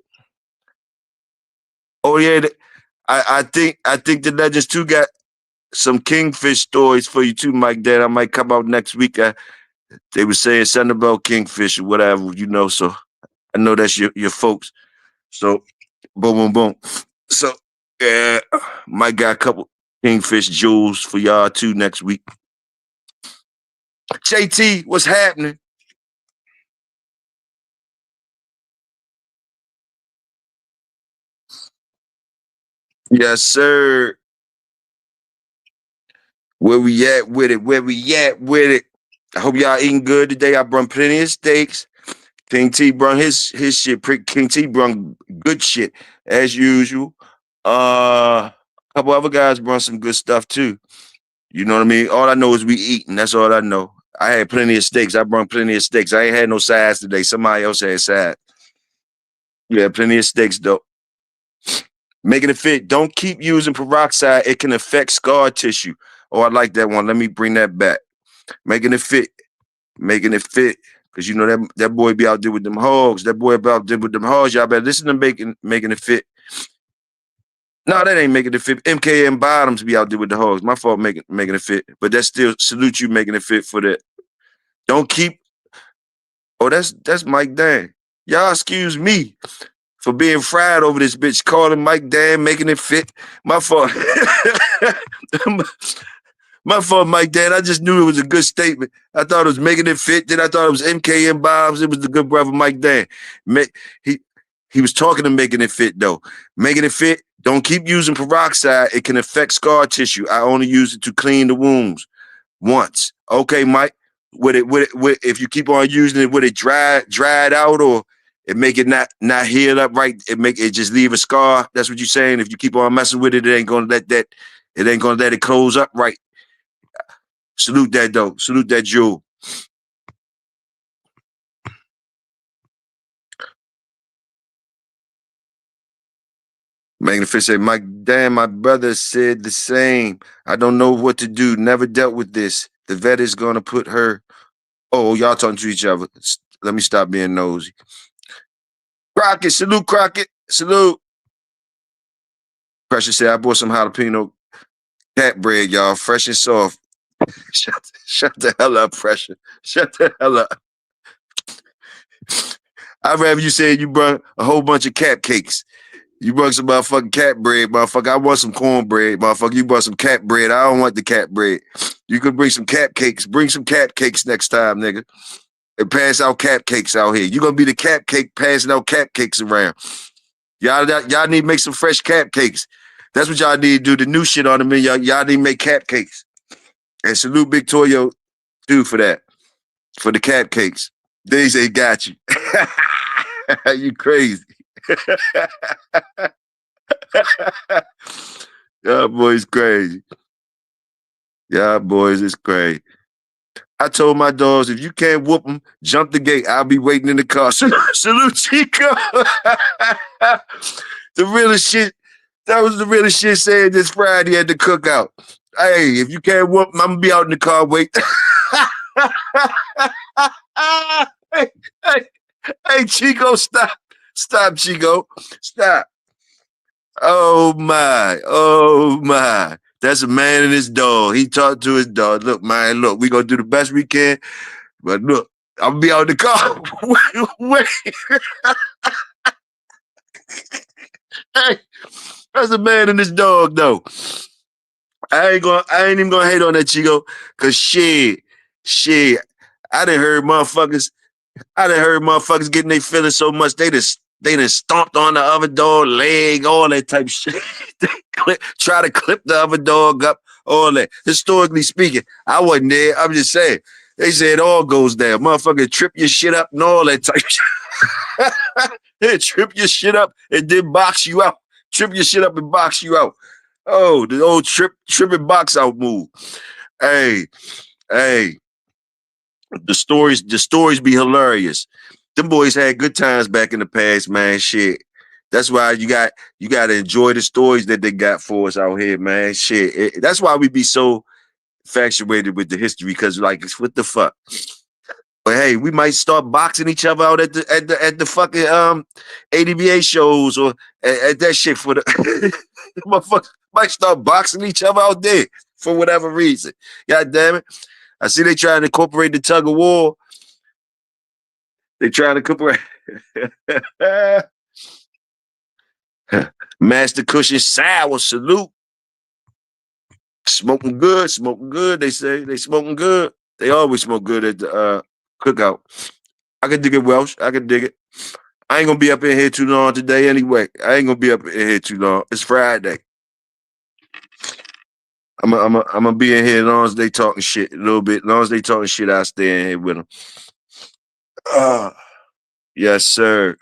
Oh yeah, I think the Legends too got some kingfish stories for you too, Mike. That I might come out next week. They were saying something about kingfish or whatever, you know. So I know that's your folks. So boom, boom, boom. So yeah, might got a couple kingfish jewels for y'all too next week. JT, what's happening? Yes, sir. Where we at with it? Where we at with it? I hope y'all eating good today. I brought plenty of steaks. King T brung his shit. King T brung good shit as usual. A couple other guys brought some good stuff too. You know what I mean? All I know is we eating. That's all I know. I had plenty of steaks. I brought plenty of steaks. I ain't had no sides today. Somebody else had sides. Yeah, plenty of steaks though. Making it fit. Don't keep using peroxide. It can affect scar tissue. Oh, I like that one. Let me bring that back. Making it fit. Making it fit. Cause you know that boy be out there with them hogs. That boy be out there with them hogs. Y'all better listen to making it fit. No, that ain't making it fit. MKM Bottoms be out there with the hogs. My fault making it fit. But that's still salute you making it fit for that. Don't keep. Oh, that's Mike Dan. Y'all excuse me for being fried over this bitch, calling Mike Dan, making it fit. My fault. My fault, Mike Dan. I just knew it was a good statement. I thought it was making it fit. Then I thought it was MKM Bobs. It was the good brother Mike Dan. He was talking to making it fit though. Making it fit. Don't keep using peroxide. It can affect scar tissue. I only use it to clean the wounds once. Okay, Mike. If you keep on using it, would it dry it out or it make it not heal up right? It just leave a scar. That's what you're saying. If you keep on messing with it, it ain't gonna let it close up right. Salute that though. Salute that jewel. Megan Fish said, Mike, damn, my brother said the same. I don't know what to do. Never dealt with this. The vet is gonna put her. Oh, y'all talking to each other. Let me stop being nosy. Crockett, salute, Crockett. Salute. Precious said, I bought some jalapeno cat bread, y'all. Fresh and soft. Shut the hell up, pressure. Shut the hell up. I'd rather you say you brought a whole bunch of cat cakes. You brought some motherfucking cat bread, motherfucker. I want some cornbread, motherfucker. You brought some cat bread. I don't want the cat bread. You could bring some cat cakes. Bring some cat cakes next time, nigga. And pass out cat cakes out here. You're gonna be the cat cake passing out cat cakes around. Y'all need to make some fresh cat cakes. That's what y'all need to do. The new shit on the menu. Y'all need to make cat cakes. And salute Big Toyo too for that. For the cat cakes. They say got you. You crazy. Y'all boys crazy. Y'all boys is crazy. I told my dogs, if you can't whoop them, jump the gate. I'll be waiting in the car. Salute Chico. The realest shit. That was the realest shit saying this Friday at the cookout. Hey, if you can't whoop them, I'm going to be out in the car wait. Hey, Chico, stop. Stop, Chico. Stop. Oh, my. That's a man and his dog. He talked to his dog. Look, man, look, we going to do the best we can. But look, I'm going to be out in the car. Wait. Hey, that's a man and his dog, though. I ain't even gonna hate on that, Chico, cause shit, I done heard motherfuckers getting their feelings so much they done stomped on the other dog leg, all that type of shit. They try to clip the other dog up, all that. Historically speaking, I wasn't there. I'm just saying. They say it all goes down. Motherfucker trip your shit up and all that type of shit. They trip your shit up and then box you out. Trip your shit up and box you out. Oh, the old trip and box out move. Hey, the stories be hilarious. Them boys had good times back in the past, man. Shit. That's why you got to enjoy the stories that they got for us out here, man. Shit. That's why we be so infatuated with the history, because like, what the fuck? But hey, we might start boxing each other out at the fucking ADBA shows or at that shit for the motherfuckers might start boxing each other out there for whatever reason. God damn it. I see they trying to incorporate the tug of war. They trying to incorporate Master Cushion Sour, salute. Smoking good, they say. They smoking good. They always smoke good at the cookout. I can dig it, Welsh. I can dig it. I ain't gonna be up in here too long today anyway. I ain't gonna be up in here too long. It's Friday. I'm gonna be in here as long as they talking shit a little bit. As long as they talking shit, I'll stay in here with them. Yes, sir.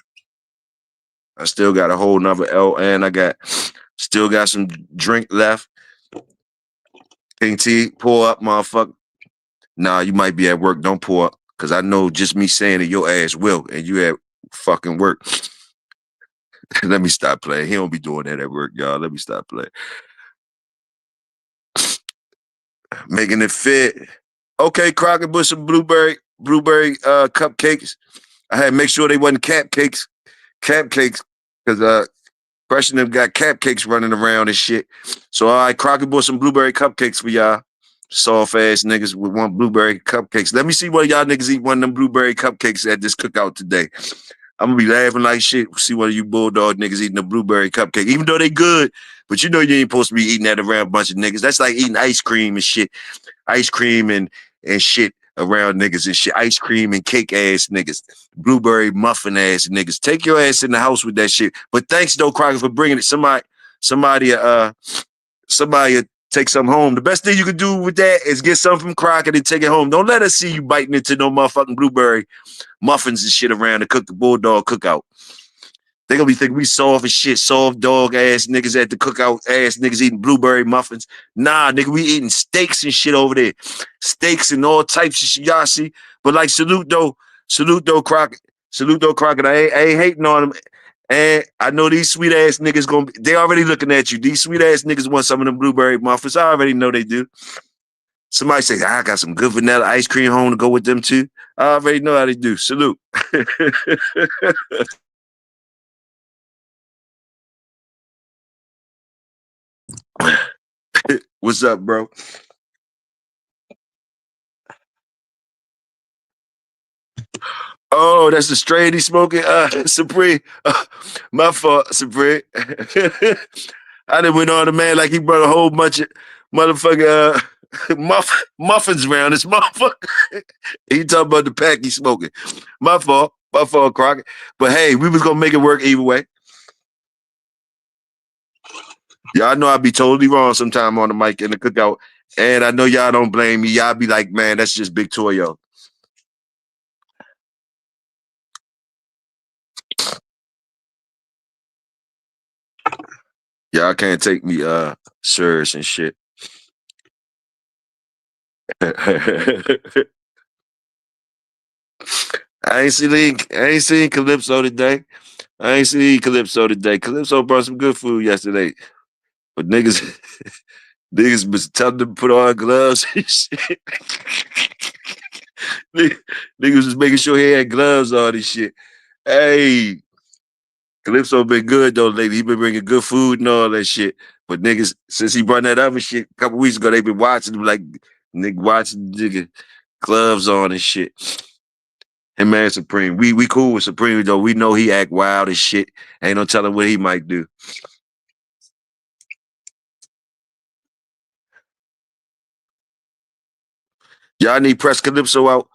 I still got a whole nother L, and I still got some drink left. King T, pour up, motherfucker. Nah, you might be at work. Don't pour up, cause I know just me saying it, your ass will, and you at fucking work. Let me stop playing. He don't be doing that at work, y'all. Let me stop playing. Making it fit. Okay, Crockett put some blueberry cupcakes. I had to make sure they wasn't cap cakes, because Fresh and them got cupcakes running around and shit. So all right, Crockett bought some blueberry cupcakes for y'all. Soft ass niggas with one blueberry cupcakes. Let me see what y'all niggas eat one of them blueberry cupcakes at this cookout today. I'm gonna be laughing like shit. See one of you bulldog niggas eating a blueberry cupcake, even though they good. But you know you ain't supposed to be eating that around a bunch of niggas. That's like eating ice cream and shit. Ice cream and shit around niggas and shit. Ice cream and cake ass niggas. Blueberry muffin ass niggas. Take your ass in the house with that shit. But thanks though, Crockett, for bringing it. Somebody take some home. The best thing you could do with that is get something from Crockett and take it home. Don't let us see you biting into no motherfucking blueberry muffins and shit around the bulldog cookout. They gonna be thinking we soft as shit, soft dog ass niggas at the cookout, ass niggas eating blueberry muffins. Nah, nigga, we eating steaks and shit over there. Steaks and all types of shit, y'all see. But like, salute though, Crockett. I ain't hating on them. And I know these sweet ass niggas they already looking at you. These sweet ass niggas want some of them blueberry muffins. I already know they do. Somebody say, I got some good vanilla ice cream home to go with them too. I already know how they do. Salute. What's up, bro? Oh, that's the strain he's smoking? Supreme. My fault, Supreme. I done went on the man like he brought a whole bunch of motherfucking muffins around this motherfucker. He talking about the pack he's smoking. My fault, Crockett. But hey, we was gonna make it work either way. Y'all know I'd be totally wrong sometime on the mic in the cookout. And I know y'all don't blame me. Y'all be like, man, that's just Big Toyo. Y'all can't take me serious and shit. I ain't seen Calypso today. Calypso brought some good food yesterday. But niggas was telling them to put on gloves and shit. Niggas was making sure he had gloves on and shit. Hey, Calypso been good though lately. He been bringing good food and all that shit. But niggas, since he brought that other shit a couple weeks ago, they been watching him like nigga gloves on and shit. And man, Supreme, we cool with Supreme though. We know he act wild as shit. Ain't no telling what he might do. Y'all need press Calypso out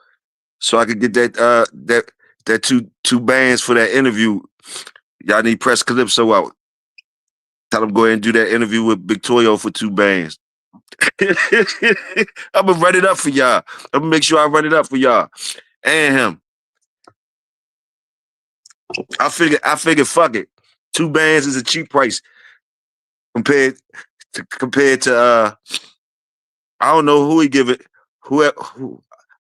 so I could get that two bands for that interview. Y'all need press Calypso out. Tell him go ahead and do that interview with Big Toyo for 2 bands. I'm gonna run it up for y'all. I'm gonna make sure I run it up for y'all and him. I figured fuck it. 2 bands is a cheap price compared to I don't know who he give it. Who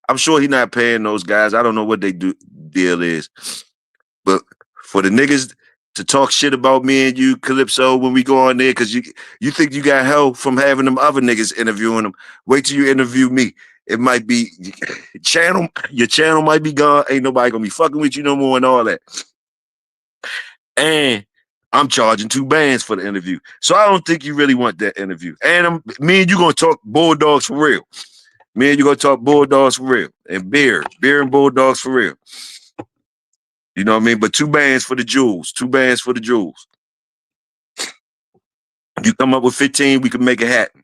I'm sure he not paying those guys. I don't know what they deal is. But for the niggas to talk shit about me and you, Calypso, when we go on there, because you think you got help from having them other niggas interviewing them. Wait till you interview me. It might be your channel might be gone. Ain't nobody gonna be fucking with you no more and all that. And I'm charging 2 bands for the interview. So I don't think you really want that interview. And me and you gonna talk Bulldogs for real. Me and you gonna talk Bulldogs for real. And beer and Bulldogs for real. You know what I mean? But 2 bands for the jewels. 2 bands for the jewels. You come up with 15, we can make it happen.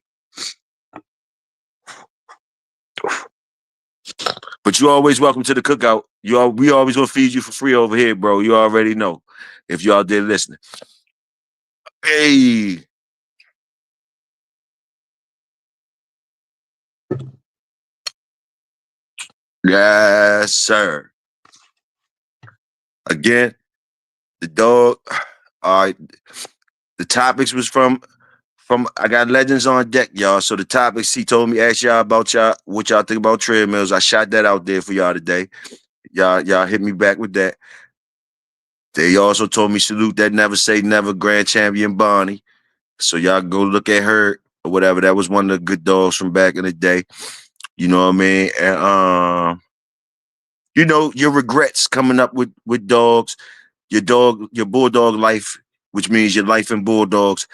But you always welcome to the cookout. We always gonna feed you for free over here, bro. You already know. If y'all did listening. Hey. Yes, sir. Again, the dog. All right. The topics was from I got legends on deck, y'all. So the topics, he told me ask y'all about what y'all think about treadmills. I shot that out there for y'all today. Y'all hit me back with that. They also told me salute that never say never grand champion Bonnie. So y'all go look at her or whatever. That was one of the good dogs from back in the day. You know what I mean? And you know, your regrets coming up with dogs, your bulldog life, which means your life in bulldogs.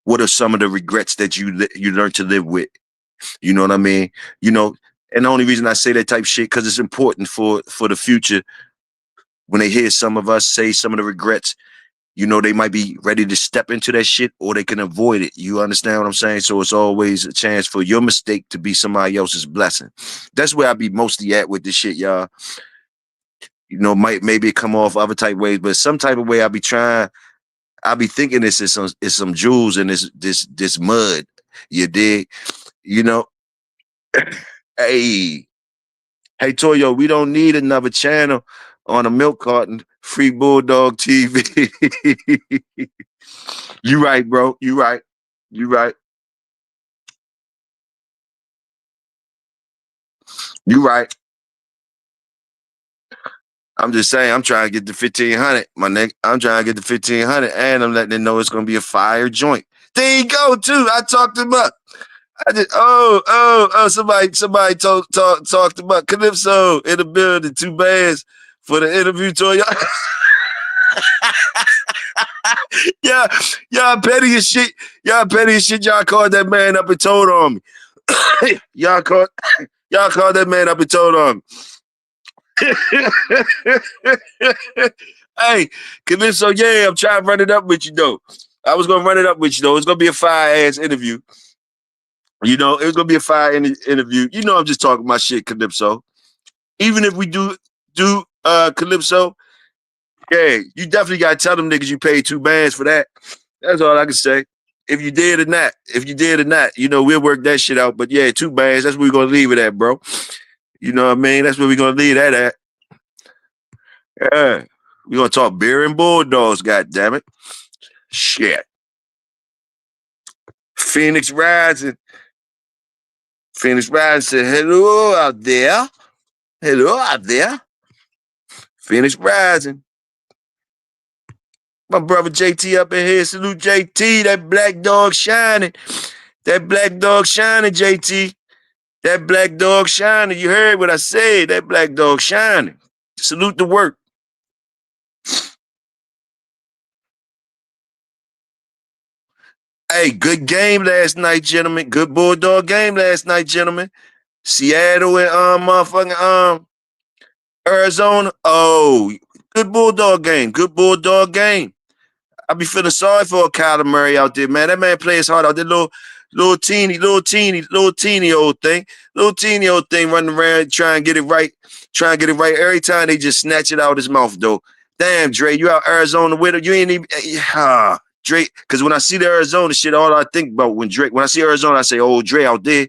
What are some of the regrets that you learned to live with? You know what I mean? You know, and the only reason I say that type of shit because it's important for the future. When they hear some of us say some of the regrets, you know, they might be ready to step into that shit or they can avoid it. You understand what I'm saying? So it's always a chance for your mistake to be somebody else's blessing. That's where I be mostly at with this shit, y'all. You know, maybe come off other type ways, but some type of way I be thinking this is some jewels in this mud. You dig? You know? Hey, Toyo, we don't need another channel on a milk carton. Free Bulldog TV. You right, bro. You right. You right. You right. I'm just saying, I'm trying to get the 1500, my nigga. I'm trying to get the 1500, and I'm letting them know it's gonna be a fire joint. There you go, too. I talked him up. I just somebody talked about Calypso in the building, 2 bands for the interview tour. Y'all petty as shit. Y'all petty as shit. Y'all called that man up and told on me. y'all called that man up and told on me. Hey, Calypso, yeah, I'm trying to run it up with you though. I was gonna run it up with you though. It's gonna be a fire ass interview. You know, it was gonna be a fire interview. You know, I'm just talking my shit, Calypso. Even if we do Calypso, yeah, you definitely gotta tell them niggas you paid $2 for that. That's all I can say. If you did or not, you know, we'll work that shit out. But yeah, $2. That's where we're gonna leave it at, bro. You know what I mean? That's where we're gonna leave that at. Yeah. We're gonna talk beer and bulldogs, god damn it. Shit. Phoenix Rising. Phoenix Rising said, hello out there. Hello out there. Phoenix Rising. My brother JT up in here. Salute JT. That black dog shining. That black dog shining, JT. That black dog shining. You heard what I said. That black dog shining. Salute the work. Hey, good game last night, gentlemen. Good Bulldog game last night, gentlemen. Seattle and motherfucking Arizona. Oh, good Bulldog game. Good Bulldog game. I be feeling sorry for Kyler Murray out there, man. That man plays hard out there. Little teeny old thing. Little teeny old thing running around trying to get it right. Trying to get it right. Every time they just snatch it out his mouth, though. Damn, Dre, you out Arizona with it. You ain't even Dre, because when I see the Arizona shit, all I think about when I see Arizona, I say, oh, Dre out there.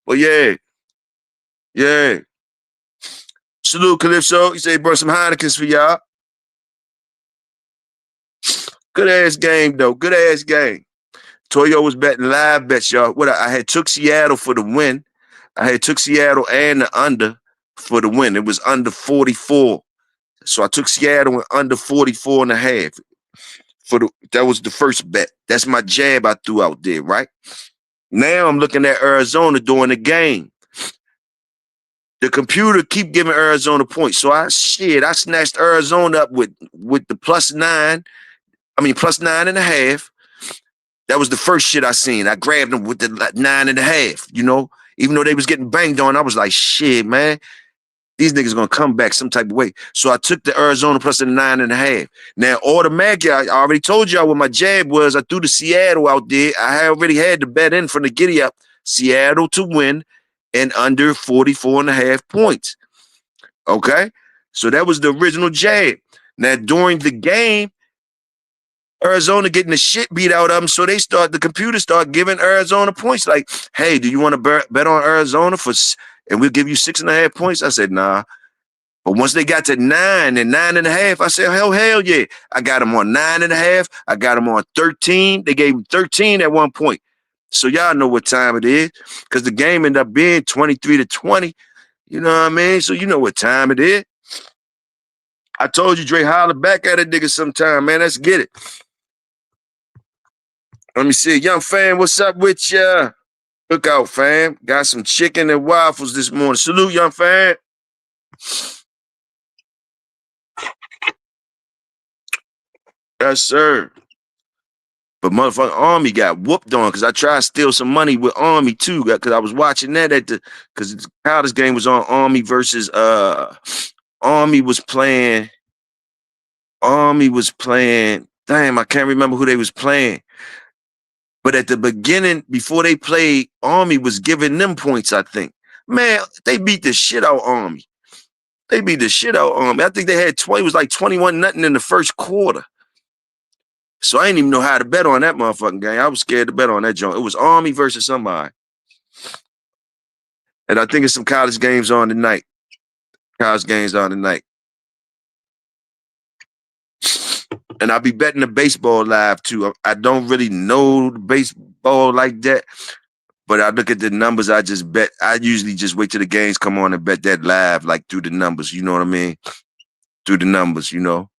But yeah. Yeah. Salute, Calypso. You say he brought some Heinekens for y'all. Good ass game, though. Good ass game. Toyo was betting live bets, y'all. I had took Seattle for the win. I had took Seattle and the under for the win. It was under 44. So I took Seattle and under 44 and a half. That was the first bet. That's my jab I threw out there, right? Now I'm looking at Arizona during the game. The computer keep giving Arizona points. So I snatched Arizona up with the +9. I mean, +9.5. That was the first shit I seen. I grabbed them with the 9.5, you know? Even though they was getting banged on, I was like, shit, man. These niggas gonna come back some type of way. So I took the Arizona plus the 9.5. Now, automatically, I already told y'all what my jab was. I threw the Seattle out there. I already had the bet in from the giddy up. Seattle to win and under 44.5 points. Okay? So that was the original jab. Now, during the game, Arizona getting the shit beat out of them, so the computer start giving Arizona points. Like, hey, do you want to bet on Arizona and we'll give you 6.5 points? I said, nah. But once they got to 9 and 9.5, I said, hell yeah. I got them on 9.5. I got them on 13. They gave them 13 at one point. So y'all know what time it is, because the game ended up being 23-20. You know what I mean? So you know what time it is. I told you, Dre, holler back at a nigga sometime, man. Let's get it. Let me see. Young fam, what's up with ya? Cookout, fam. Got some chicken and waffles this morning. Salute, young fam. Yes, sir. But motherfucking Army got whooped on because I tried to steal some money with Army too. Because I was watching that because the college game was on Army versus Army was playing. Damn, I can't remember who they was playing. But at the beginning, before they played, Army was giving them points, I think. Man, they beat the shit out Army. I think they had it was like 21-0 in the first quarter. So I didn't even know how to bet on that motherfucking game. I was scared to bet on that joint. It was Army versus somebody. And I think it's some college games on tonight. And I'll be betting the baseball live too. I don't really know the baseball like that, but I look at the numbers. I just bet. I usually just wait till the games come on and bet that live, like through the numbers. You know what I mean? Through the numbers, you know.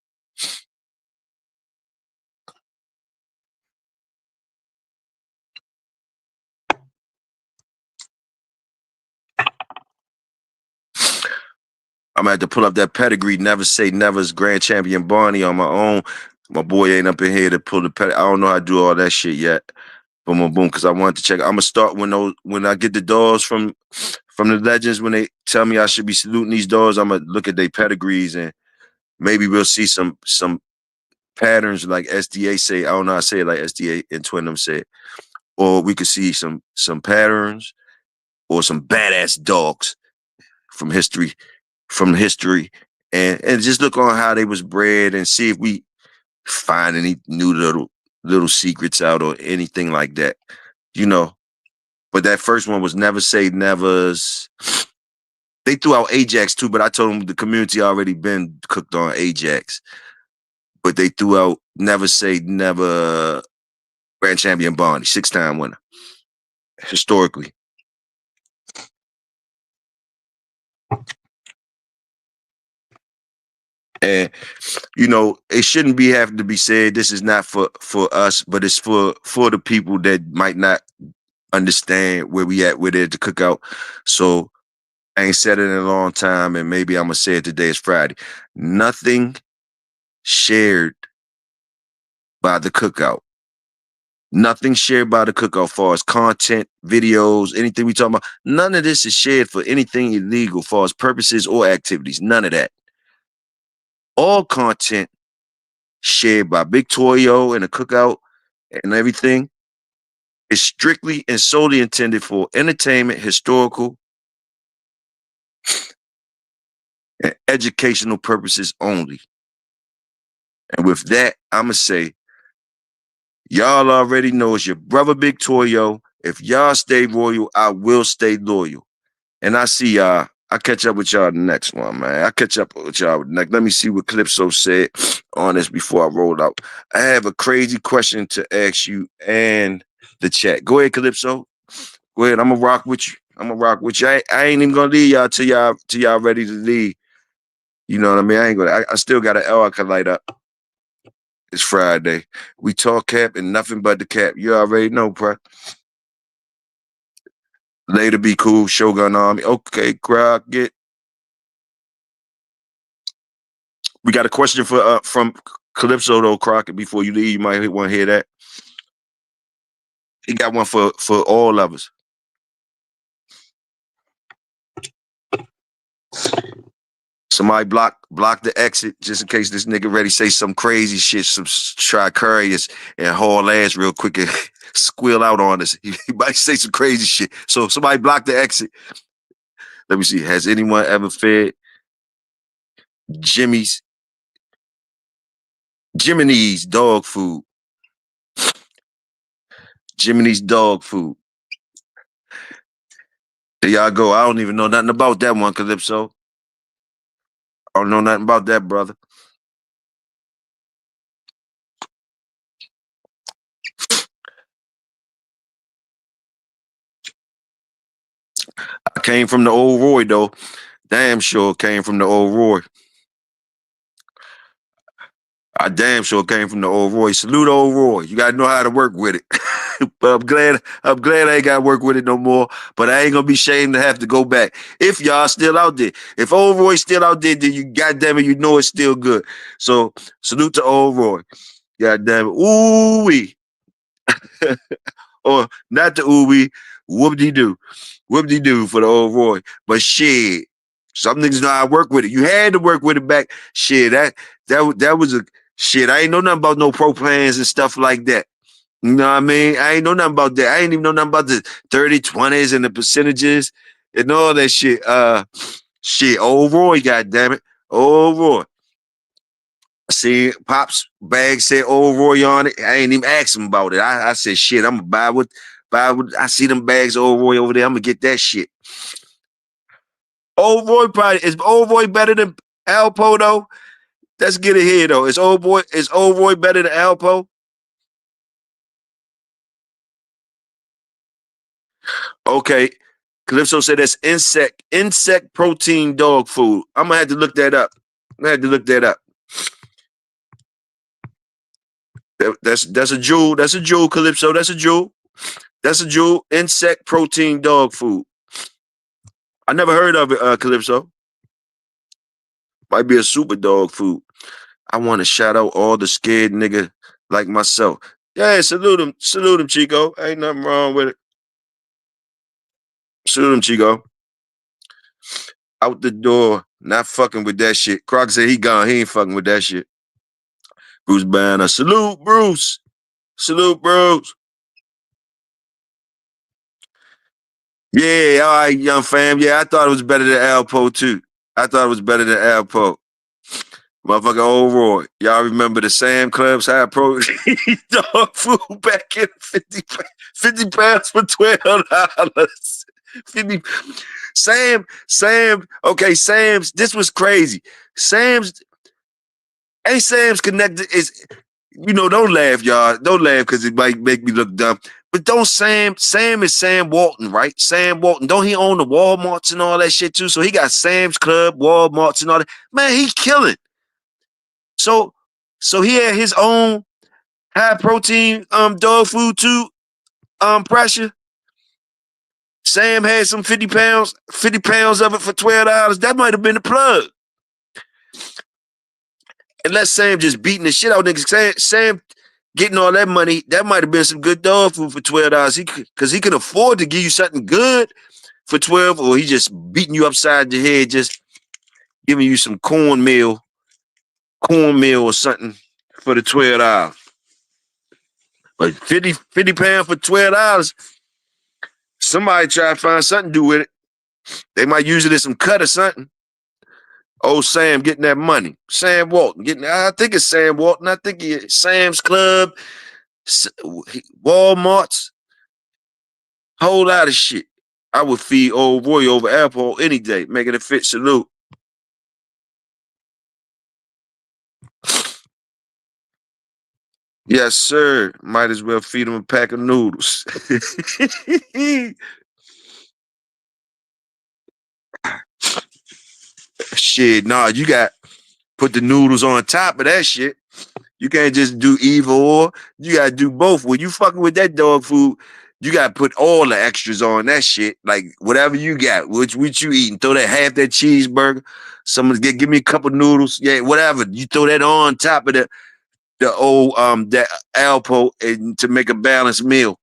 I'm gonna have to pull up that pedigree. Never say never's grand champion Barney on my own. My boy ain't up in here to pull the pedigree. I don't know how to do all that shit yet. Boom, boom, boom. Because I wanted to check. I'm gonna start when I get the dogs from from the legends, when they tell me I should be saluting these dogs, I'm gonna look at their pedigrees and maybe we'll see some patterns like SDA say. I don't know how to say it like SDA and Twin them said. Or we could see some patterns or some badass dogs from history, and just look on how they was bred and see if we find any new little secrets out or anything like that, you know. But that first one was never say nevers. They threw out Ajax too, but I told them the community already been cooked on Ajax. But they threw out never say never grand champion Barney, 6-time winner historically. And you know, it shouldn't be having to be said. This is not for us, but it's for the people that might not understand where we at with it, the cookout. So I ain't said it in a long time, and maybe I'm gonna say it today. It's Friday. Nothing shared by the cookout. Nothing shared by the cookout as far as content, videos, anything we talking about. None of this is shared for anything illegal as far as purposes or activities. None of that. All content shared by Big Toyo and the cookout and everything is strictly and solely intended for entertainment, historical, and educational purposes only. And with that, I'ma say, y'all already know it's your brother Big Toyo. If y'all stay royal, I will stay loyal. And I see y'all. I'll catch up with y'all the next one, man. I'll catch up with y'all next. Let me see what Calypso said on this before I roll out. I have a crazy question to ask you and the chat. Go ahead, Calypso. Go ahead. I'm gonna rock with you. I ain't even gonna leave y'all till y'all ready to leave. You know what I mean? I ain't gonna. I still got an L I can light up. It's Friday. We talk cap and nothing but the cap. You already know, bro. Later be cool. Shogun Army. Okay, Crockett. We got a question for from Calypso though, Crockett. Before you leave, you might want to hear that. He got one for all of us. Somebody block the exit just in case this nigga ready say some crazy shit, some try curry us and haul ass real quick and squeal out on us. He might say some crazy shit. So somebody block the exit. Let me see. Has anyone ever fed Jimmy's dog food? Jiminy's dog food. There y'all go. I don't even know nothing about that one, Calypso. I don't know nothing about that, brother. I came from the old Roy, though. Damn sure came from the old Roy. I damn sure came from the old Roy. Salute old Roy. You gotta know how to work with it. But I'm glad I ain't gotta work with it no more. But I ain't gonna be ashamed to have to go back. If y'all still out there. If old Roy's still out there, then you goddamn it, you know it's still good. So salute to old Roy. Goddamn it. Ooh-wee. Or not the ooh-wee. Whoop-de-doo. Whoop-de-doo for the old Roy. But shit. Some niggas know how to work with it. You had to work with it back. Shit, that was a shit. I ain't know nothing about no pro plans and stuff like that. You know what I mean? I ain't know nothing about that. I ain't even know nothing about the 30, 20s and the percentages and all that shit. Shit, old Roy, goddammit. Old Roy. See, Pop's bag said old Roy on it. I ain't even asked him about it. I said, shit, I'm gonna buy what I see them bags old Roy over there. I'm gonna get that shit. Old Roy probably is old Roy better than Alpo though? Let's get it here though. Is old Roy better than Alpo? Okay. Calypso said that's insect protein dog food. I'm gonna have to look that up. That's a jewel. That's a jewel, Calypso. That's a jewel. That's a jewel. Insect protein dog food. I never heard of it, Calypso. Might be a super dog food. I want to shout out all the scared nigga like myself. Yeah, salute him, Chico. Ain't nothing wrong with it. Salute him, Chico. Out the door. Not fucking with that shit. Croc said he gone. He ain't fucking with that shit. Bruce Banner. Salute, Bruce. Salute, Bruce. Yeah, all right, young fam. Yeah, I thought it was better than Alpo, too. I thought it was better than Alpo. Motherfucker old Roy. Y'all remember the Sam Club's high protein dog food back in 50 pounds for $12. 50. Sam, okay, Sam's, this was crazy. Sam's connected is, don't laugh, y'all. Don't laugh because it might make me look dumb. But Sam is Sam Walton, right? Sam Walton. Don't he own the Walmarts and all that shit too? So he got Sam's Club, Walmarts and all that. Man, he killing. So he had his own high protein dog food too, pressure. Sam had some 50 pounds of it for $12. That might have been the plug. Unless Sam just beating the shit out of niggas. Sam getting all that money, that might have been some good dog food for $12. Because he could afford to give you something good for $12, or he just beating you upside the head, just giving you some cornmeal or something for the $12. But 50 pounds for $12, somebody try to find something to do with it. They might use it as some cut or something. Oh, Sam getting that money. Sam Walton I think it's Sam Walton. I think it's Sam's Club, Walmart's, whole lot of shit. I would feed old Roy over Apple any day, making it fit. Salute. Yes, sir. Might as well feed him a pack of noodles. Shit, nah, you got put the noodles on top of that shit. You can't just do either or. You gotta do both. When you fucking with that dog food, you gotta put all the extras on that shit. Like whatever you got, which you eating. Throw that half that cheeseburger. Someone give me a couple noodles. Yeah, whatever. You throw that on top of the old that Alpo and to make a balanced meal.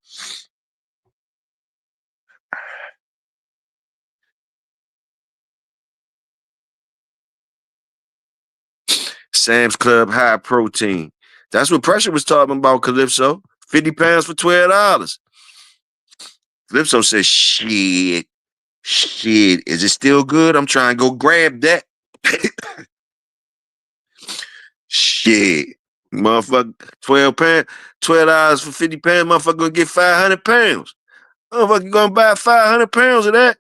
Sam's Club high protein. That's what Pressure was talking about, Calypso. 50 pounds for $12. Calypso says, shit, is it still good? I'm trying to go grab that. Shit. Motherfucker, 12 pounds, $12 for 50 pounds, motherfucker gonna get 500 pounds. Motherfucker gonna buy 500 pounds of that.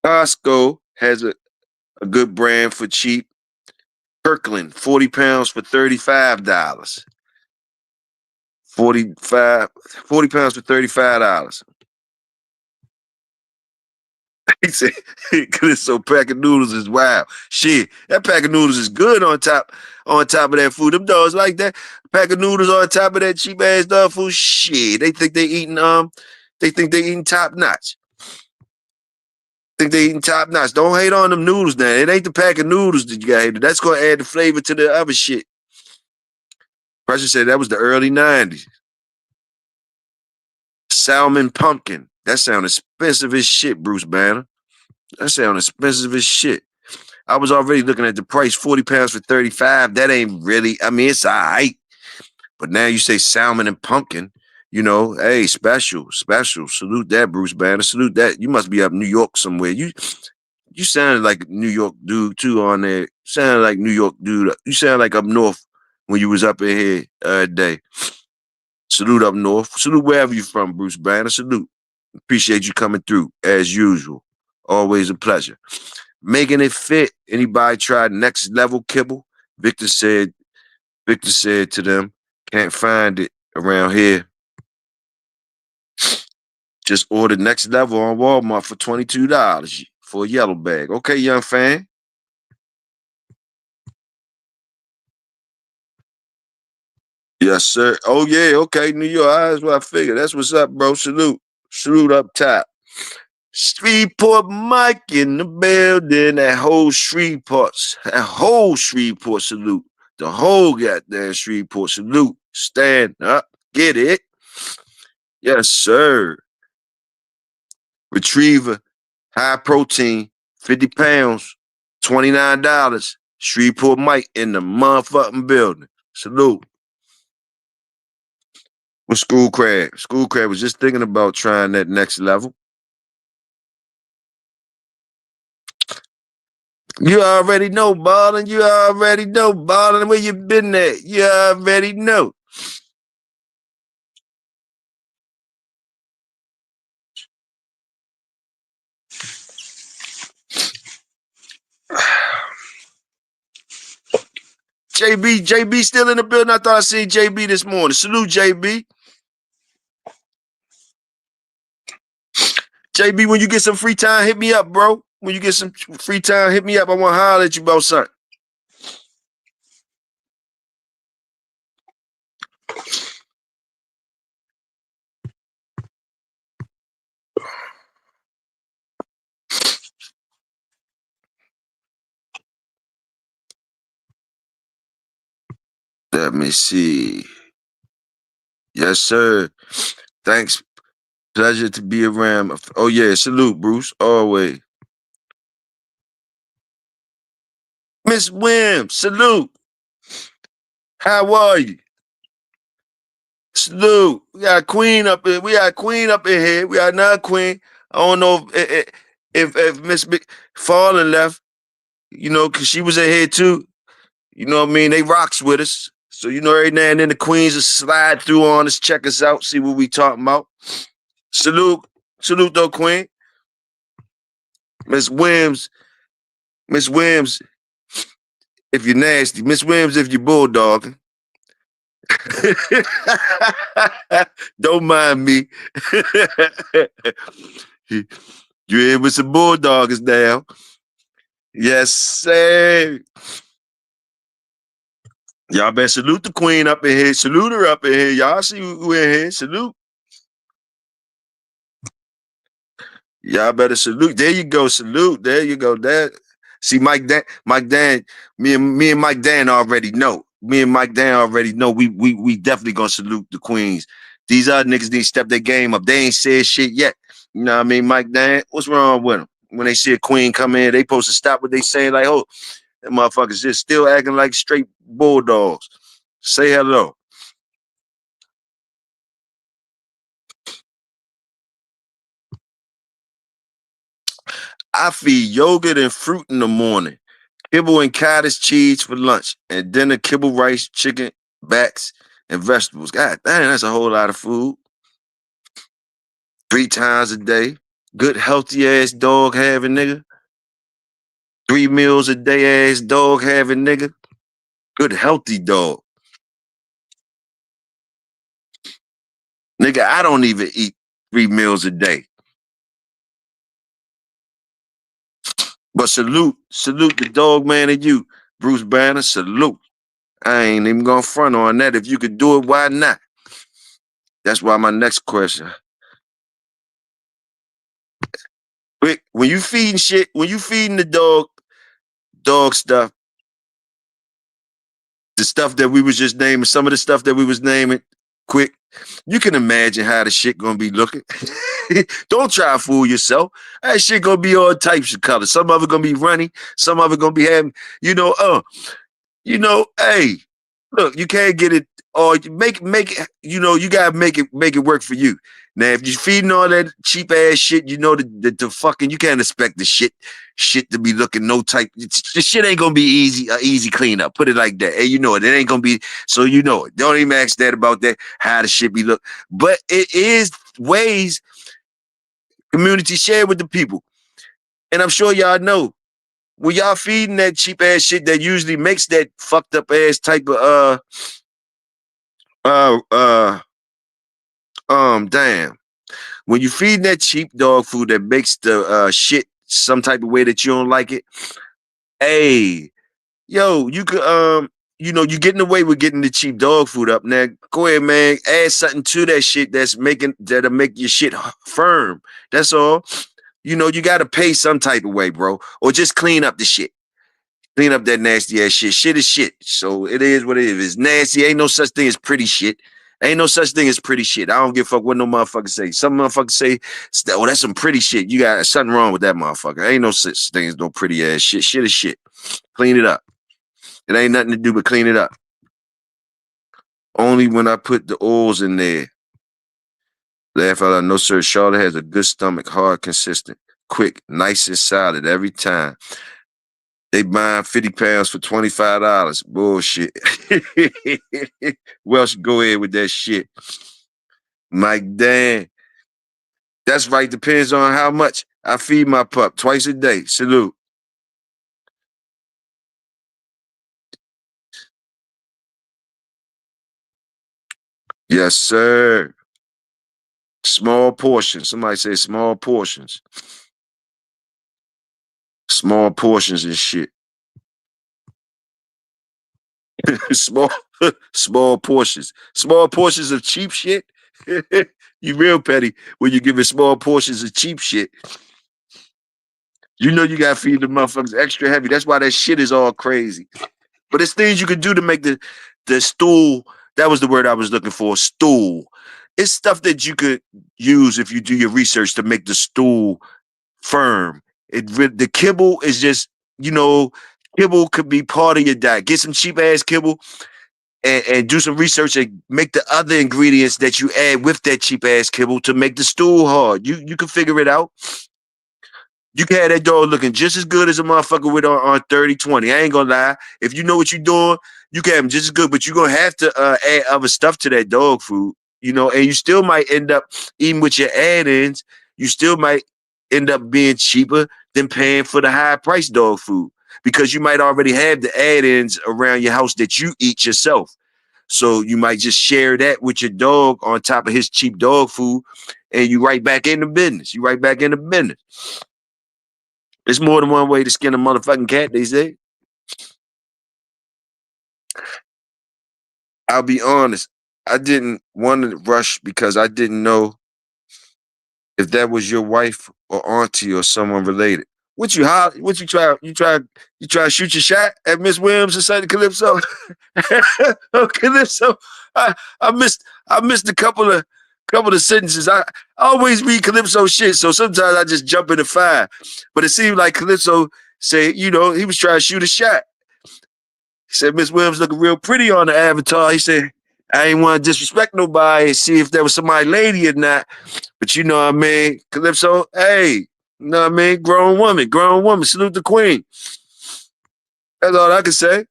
Costco has a good brand for cheap. Kirkland, 40 pounds for $35. 40 pounds for $35. He said, so pack of noodles is wild. Shit, that pack of noodles is good on top of that food. Them dogs like that. Pack of noodles on top of that cheap ass dog food. Shit, they think they eating top notch. Don't hate on them noodles now. It ain't the pack of noodles that you got hated. That's gonna add the flavor to the other shit. Pressure said that was the early 90s. Salmon pumpkin. That sound expensive as shit, Bruce Banner. That sound expensive as shit. I was already looking at the price, 40 pounds for 35. That ain't really, I mean, it's all right. But now you say salmon and pumpkin, hey, special. Salute that, Bruce Banner. Salute that. You must be up New York somewhere. You sounded like a New York dude, too, on there. Sounded like New York dude. You sound like up north when you was up in here today. Salute up north. Salute wherever you from, Bruce Banner. Salute. Appreciate you coming through, as usual. Always a pleasure. Making it fit. Anybody tried next level kibble? Victor said to them, can't find it around here. Just ordered next level on Walmart for $22 for a yellow bag. Okay, young fan. Yes, sir. Oh, yeah. Okay, New York. That's what I figured. That's what's up, bro. Salute up top. Shreveport Mike in the building. That whole Shreveport salute. The whole goddamn Shreveport salute. Stand up. Get it. Yes, sir. Retriever high protein, 50 pounds, $29. Shreveport Mike in the motherfucking building. Salute. With School Crab. School Crab was just thinking about trying that next level. You already know, ballin'. You already know, ballin'. Where you been at? You already know. JB still in the building. I thought I seen JB this morning. Salute, JB. JB, when you get some free time, hit me up, bro. When you get some free time, hit me up. I want to holler at you about something. Let me see. Yes, sir. Thanks. Pleasure to be around. Oh, yeah. Salute, Bruce. Always. Miss Wim, salute. How are you? Salute. We got Queen up in. We got Queen up in here. We got another Queen. I don't know if Miss Fallen left, you know, because she was in here too. You know what I mean? They rocks with us. So, you know, every now and then the Queens will slide through on us, check us out, see what we talking about. Salute. Salute, though, Queen. Miss Wims, if you're nasty. Miss Wims, if you're bulldogging. Don't mind me. You here with some bulldoggers now. Yes, sir. Y'all better salute the Queen up in here. Salute her up in here. Y'all see who in here. Salute. Y'all better salute. There you go. Salute. There you go. There. See, Mike Dan, me and Mike Dan already know. Me and Mike Dan already know we definitely gonna salute the Queens. These other niggas need to step their game up. They ain't said shit yet. You know what I mean, Mike Dan? What's wrong with them? When they see a queen come in, they supposed to stop what they saying, like, oh, that motherfuckers just still acting like straight bulldogs. Say hello. I feed yogurt and fruit in the morning. Kibble and cottage cheese for lunch. And dinner, kibble, rice, chicken, backs, and vegetables. God damn, that's a whole lot of food. 3 times a day. Good, healthy ass dog having nigga. 3 meals a day ass dog having nigga. Good, healthy dog. Nigga, I don't even eat 3 meals a day. But salute the dog man and you, Bruce Banner, salute. I ain't even gonna front on that. If you could do it, why not? That's why my next question. Quick, when you feeding shit, when you feeding the dog stuff, the stuff that we was just naming, some of the stuff that we was naming, quick, you can imagine how the shit gonna be looking. Don't try to fool yourself. That shit gonna be all types of colors. Some of it gonna be runny, some of it gonna be having, hey, look, you can't get it or make it, you gotta make it work for you. Now, if you're feeding all that cheap ass shit, the fucking, you can't expect the shit to be looking no type. The shit ain't gonna be easy cleanup. Put it like that. Hey, you know it. It ain't gonna be, so you know it. Don't even ask that about that, how the shit be look. But it is ways community share with the people. And I'm sure y'all know, when y'all feeding that cheap ass shit that usually makes that fucked up ass type of damn. When you feeding that cheap dog food that makes the shit some type of way that you don't like it, hey, yo, you could you getting away with getting the cheap dog food up. Now go ahead, man, add something to that shit that'll make your shit firm. That's all. You gotta pay some type of way, bro. Or just clean up the shit. Clean up that nasty ass shit. Shit is shit. So it is what it is. If it's nasty, ain't no such thing as pretty shit. Ain't no such thing as pretty shit. I don't give a fuck what no motherfucker say. Some motherfuckers say, oh, that's some pretty shit. You got something wrong with that motherfucker. Ain't no such thing as no pretty ass shit. Shit is shit. Clean it up. It ain't nothing to do but clean it up. Only when I put the oils in there. Laugh out loud. No, sir. Charlotte has a good stomach, hard, consistent, quick, nice and solid every time. They buying 50 pounds for $25. Bullshit. Well, go ahead with that shit. Mike Dan. That's right. Depends on how much I feed my pup. Twice a day. Salute. Yes, sir. Small portions. Somebody say small portions. Small portions and shit. small small portions. Small portions of cheap shit. You real petty when you give it small portions of cheap shit. You know you gotta feed the motherfuckers extra heavy. That's why that shit is all crazy. But it's things you could do to make the stool. That was the word I was looking for. Stool. It's stuff that you could use if you do your research to make the stool firm. The kibble is just, kibble could be part of your diet. Get some cheap ass kibble and do some research and make the other ingredients that you add with that cheap ass kibble to make the stool hard. You can figure it out. You can have that dog looking just as good as a motherfucker with on 30-20. I ain't gonna lie. If you know what you're doing, you can have him just as good, but you're gonna have to add other stuff to that dog food, and you still might end up, even with your add-ins, you still might end up being cheaper than paying for the high price dog food because you might already have the add-ins around your house that you eat yourself. So you might just share that with your dog on top of his cheap dog food, and you right back in the business. You right back in the business. It's more than one way to skin a motherfucking cat, they say. I'll be honest. I didn't want to rush because I didn't know if that was your wife or auntie or someone related. What you try to shoot your shot at Miss Williams and say to Calypso? Oh, Calypso. I missed a couple of sentences. I always read Calypso shit, so sometimes I just jump in the fire. But it seemed like Calypso said, he was trying to shoot a shot. He said, Miss Williams looking real pretty on the avatar. He said, I ain't want to disrespect nobody and see if there was somebody lady or not. But you know what I mean? Calypso, hey, you know what I mean? Grown woman. Salute the queen. That's all I can say.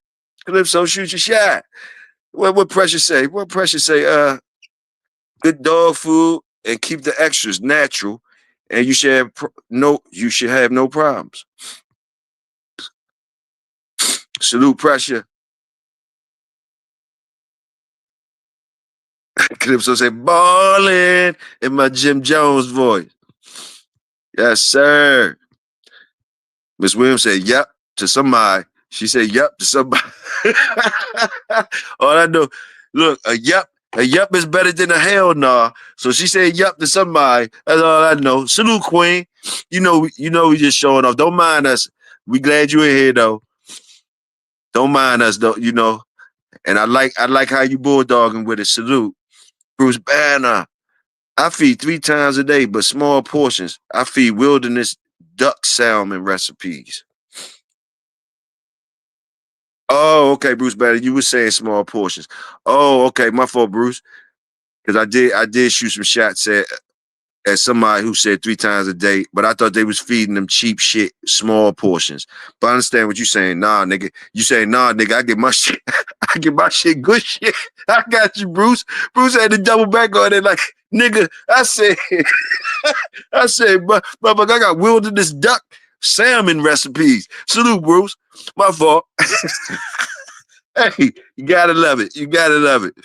Calypso, shoot your shot. What Precious say? What Precious say? Good dog food and keep the extras natural, and you should have no problems. Salute, Pressure. Calypso say, ballin' in my Jim Jones voice. Yes, sir. Miss Williams said, yep, to somebody. She said, yep, to somebody. All I know, look, a yep is better than a hell nah. So she said, yep, to somebody. That's all I know. Salute, Queen. You know, we just showing off. Don't mind us. We glad you in here, though. Don't mind us, though, And I like how you bulldogging with it. Salute. Bruce Banner. I feed 3 times a day, but small portions. I feed wilderness duck salmon recipes. Oh, okay, Bruce Banner. You were saying small portions. Oh, okay. My fault, Bruce. Because I did shoot some shots at somebody who said 3 times a day, but I thought they was feeding them cheap shit, small portions. But I understand what you're saying. Nah, nigga. You saying, nah, nigga, I get my shit. I get my shit good shit. I got you, Bruce. Bruce had to double back on it like, nigga, I said, motherfucker, I got wilderness duck salmon recipes. Salute, Bruce. My fault. Hey, you gotta love it. You gotta love it.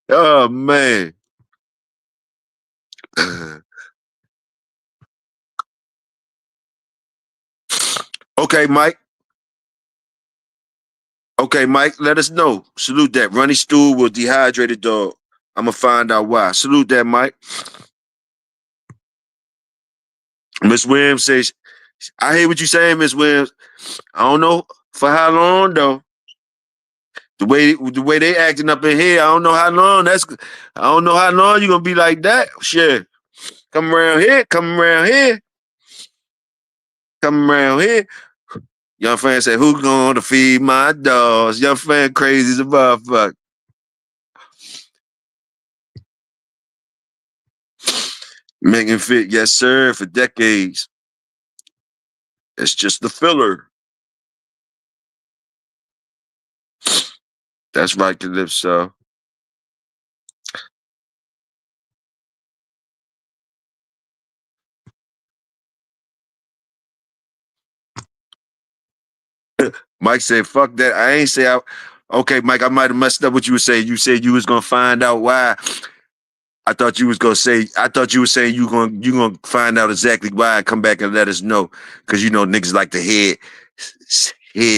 Oh, man. Okay, Mike. Okay, Mike, let us know. Salute that. Runny stool will dehydrate a dog. I'm going to find out why. Salute that, Mike. Miss Williams says, I hear what you're saying, Miss Williams. I don't know for how long, though. The way they acting up in here, I don't know how long you're gonna be like that. Shit. Come around here, come around here, come around here. Young fan said, who gonna feed my dogs? Young fan crazy as a motherfucker. Making fit, yes, sir, for decades. It's just the filler. That's right, Calypso. Mike said, fuck that. I ain't say I. Okay, Mike, I might have messed up what you were saying. You said you was gonna find out why. I thought you was gonna say. I thought you were saying you gonna find out exactly why and come back and let us know, because you know niggas like to head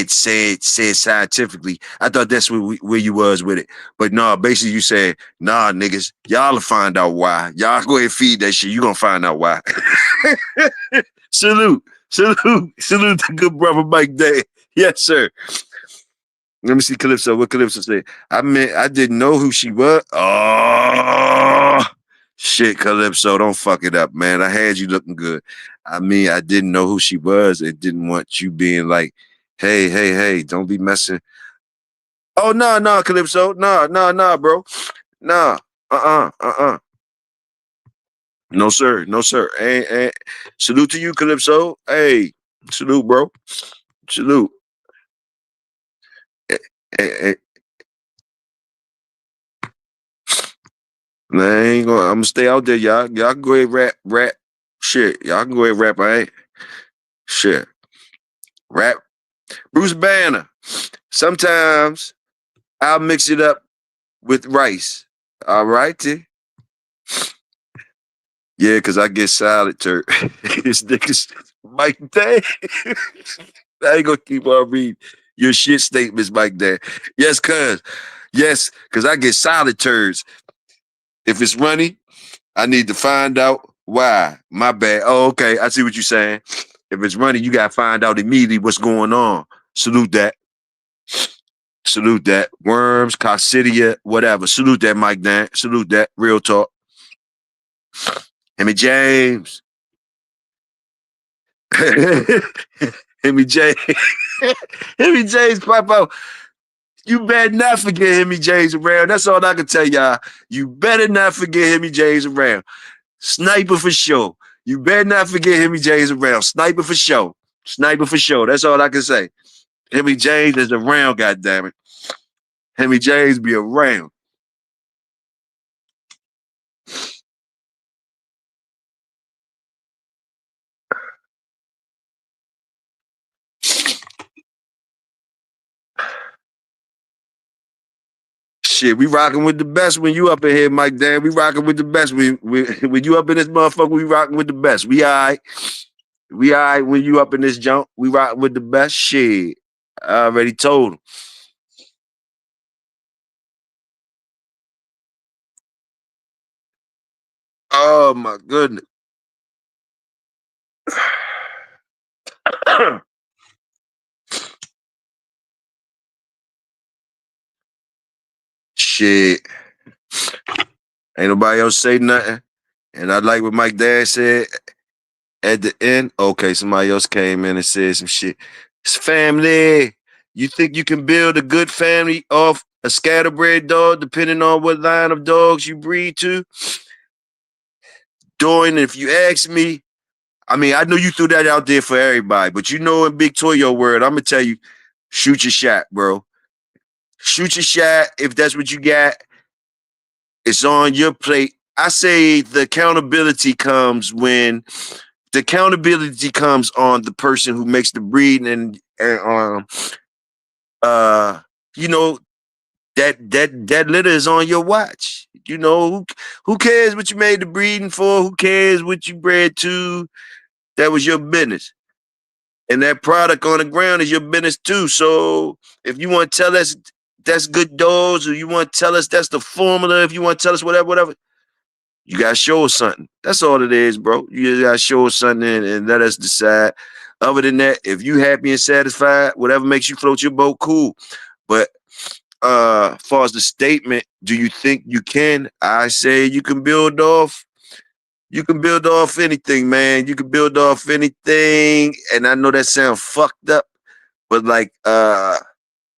said scientifically. I thought that's where you was with it, but no, basically you said nah, niggas, y'all will find out why. Y'all go ahead and feed that shit. You gonna find out why. Salute to good brother Mike Day. Yes, sir. Let me see Calypso. What Calypso said? I mean, I didn't know who she was. Oh, shit, Calypso. Don't fuck it up, man. I had you looking good. I mean, I didn't know who she was and didn't want you being like, hey, don't be messing. Oh, no, Calypso. No, bro. Nah. No, sir. Ain't. Salute to you, Calypso. Hey, salute, bro. Salute. Hey, nah, I ain't gonna. I'm gonna stay out there, y'all. Y'all can go ahead rap. Shit, y'all can go ahead rap. I ain't shit. Rap. Bruce Banner. Sometimes I'll mix it up with rice. All righty. Yeah, cause I get salad turd. This niggas Mike Day. I ain't gonna keep on reading your shit statements, Mike Day. Yes, cause I get salad turds. If it's runny, I need to find out why. My bad. Oh, okay. I see what you're saying. If it's running, you gotta find out immediately what's going on. Salute that. Salute that. Worms, coccidia, whatever. Salute that, Mike Dan. Salute that. Real talk. Hemi James. Hemi James. Hemi James pop out. You better not forget Hemi James around. That's all I can tell y'all. You better not forget Hemi James around. Sniper for sure. You better not forget Hemi James around. Sniper for sure. Sniper for sure. That's all I can say. Hemi James is around, goddammit. Hemi James be around. Shit, we rocking with the best when you up in here, Mike Dan. We rocking with the best. When you up in this motherfucker, we rocking with the best. We all right. We all right when you up in this junk. We rocking with the best. Shit. I already told him. Oh my goodness. Shit. Ain't nobody else say nothing. And I like what Mike Dan said at the end. Okay, somebody else came in and said some shit. It's family. You think you can build a good family off a scatterbred dog, depending on what line of dogs you breed to? Doing, if you ask me, I mean, I know you threw that out there for everybody, but you know, in Big Toyo world, I'm gonna tell you, shoot your shot, bro. Shoot your shot. If that's what you got, it's on your plate. I say the accountability comes on the person who makes the breeding and you know, that litter is on your watch. You know, who cares what you made the breeding for? Who cares what you bred to? That was your business. And that product on the ground is your business too. So if you want to tell us that's good dogs, or you want to tell us that's the formula, if you want to tell us whatever, you gotta show us something. That's all it is, bro. You just gotta show us something and let us decide. Other than that, if you happy and satisfied, whatever makes you float your boat, cool. But far as the statement, do you think you can? I say you can build off. You can build off anything, man. You can build off anything. And I know that sounds fucked up, but like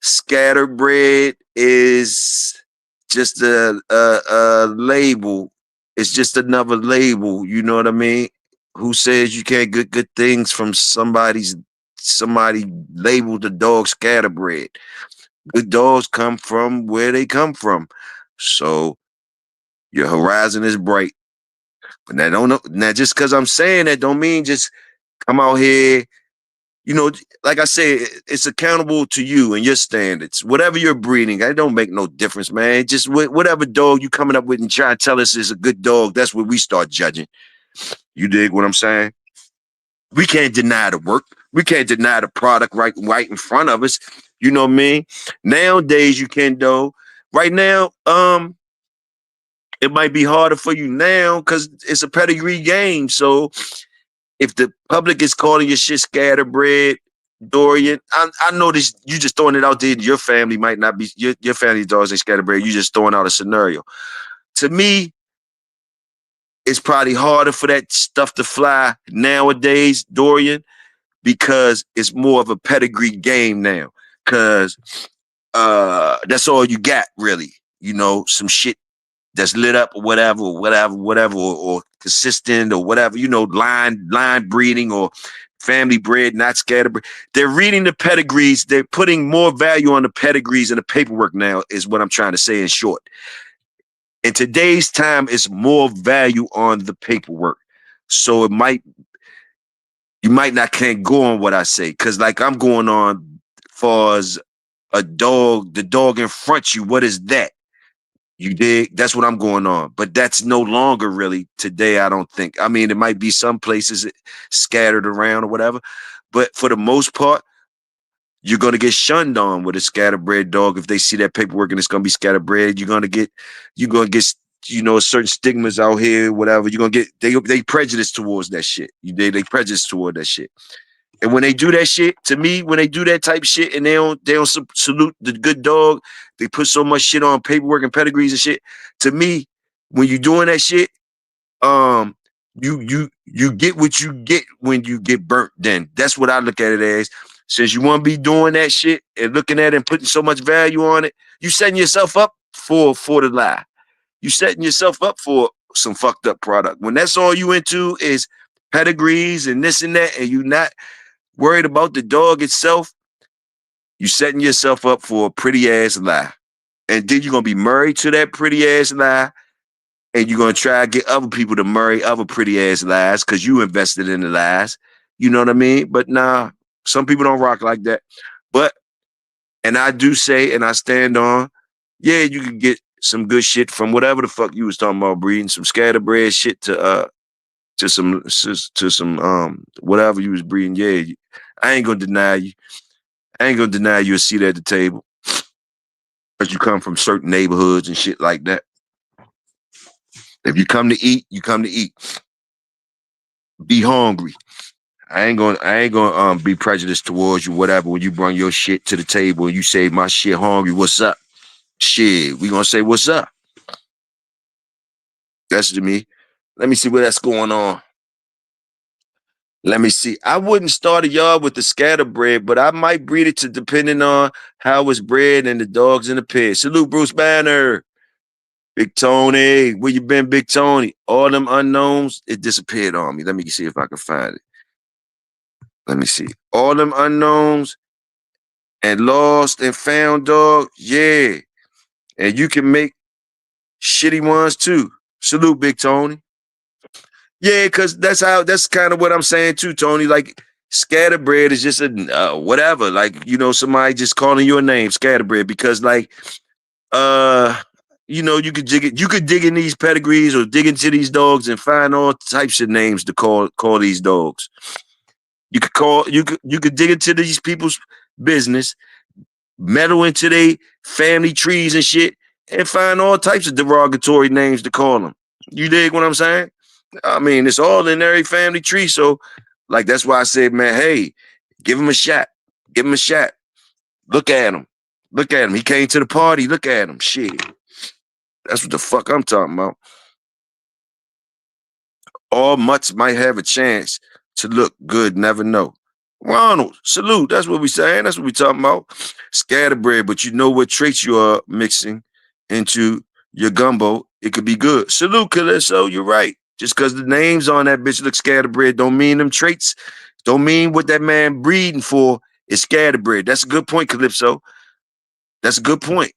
scatterbread is just a label. It's just another label. You know what I mean? Who says you can't get good things from somebody labeled the dog scatterbread? Good dogs come from where they come from. So your horizon is bright. But now don't know now just because I'm saying that don't mean just come out here. You know, like I say, it's accountable to you and your standards. Whatever you're breeding, it don't make no difference, man. Just whatever dog you coming up with and try to tell us is a good dog, that's what we start judging. You dig what I'm saying? We can't deny the work. We can't deny the product right in front of us. You know what I mean? Nowadays you can though. Right now, it might be harder for you now because it's a pedigree game. So if the public is calling your shit scatterbread, Dorian, I know this. You just throwing it out there. Your family might not be your family dogs ain't scatterbread. You just throwing out a scenario. To me, it's probably harder for that stuff to fly nowadays, Dorian, because it's more of a pedigree game now. Cause that's all you got, really. You know, some shit that's lit up or whatever, or consistent or whatever, you know, line breeding or family bred, not scatterbred. They're reading the pedigrees. They're putting more value on the pedigrees and the paperwork now is what I'm trying to say in short. In today's time, it's more value on the paperwork. So you might not can't go on what I say. Cause like I'm going on far as the dog in front you, what is that? You dig? That's what I'm going on. But that's no longer really today, I don't think. I mean, it might be some places scattered around or whatever. But for the most part, you're going to get shunned on with a scatterbred dog. If they see that paperwork and it's going to be scatterbred, you're going to get, you know, certain stigmas out here, whatever. You're going to get, they prejudice towards that shit. They prejudice toward that shit. And when they do that shit, to me, when they do that type of shit and they don't salute the good dog, they put so much shit on paperwork and pedigrees and shit. To me, when you're doing that shit, you get what you get when you get burnt. Then that's what I look at it as. Since you want to be doing that shit and looking at it and putting so much value on it, you setting yourself up for the lie. You setting yourself up for some fucked up product. When that's all you into is pedigrees and this and that, and you not worried about the dog itself, you setting yourself up for a pretty ass lie. And then you're gonna be married to that pretty ass lie, and you're gonna try to get other people to marry other pretty ass lies because you invested in the lies. You know what I mean? But nah, some people don't rock like that. But and I do say, and I stand on, yeah, you can get some good shit from whatever the fuck you was talking about breeding, some scatterbred shit to some whatever you was breeding. Yeah, I ain't gonna deny you. I ain't gonna deny you a seat at the table. Because you come from certain neighborhoods and shit like that. If you come to eat, you come to eat. Be hungry. I ain't gonna be prejudiced towards you, whatever, when you bring your shit to the table and you say my shit hungry, what's up? Shit, we gonna say what's up. That's to me. Let me see what that's going on. Let me see. I wouldn't start a yard with the scatterbred, but I might breed it to depending on how it's bred and the dogs in the pit. Salute, Bruce Banner. Big Tony. Where you been, Big Tony? All them unknowns, it disappeared on me. Let me see if I can find it. Let me see. All them unknowns and lost and found dog. Yeah. And you can make shitty ones too. Salute, Big Tony. Yeah, because that's kind of what I'm saying too, Tony. Like scatterbred is just a whatever. Like, you know, somebody just calling your name, scatterbred, because like you know, you could dig in these pedigrees or dig into these dogs and find all types of names to call these dogs. You could dig into these people's business, meddle into their family trees and shit, and find all types of derogatory names to call them. You dig what I'm saying? I mean, it's all in every family tree. So, like, that's why I said, man, hey, give him a shot. Give him a shot. Look at him. Look at him. He came to the party. Look at him. Shit. That's what the fuck I'm talking about. All mutts might have a chance to look good, never know. Ronald, salute. That's what we saying. That's what we talking about. Scatterbread, but you know what traits you are mixing into your gumbo. It could be good. Salute, Calypso. You're right. Just because the names on that bitch look scatterbread don't mean them traits. Don't mean what that man breeding for is scatterbread. That's a good point, Calypso. That's a good point.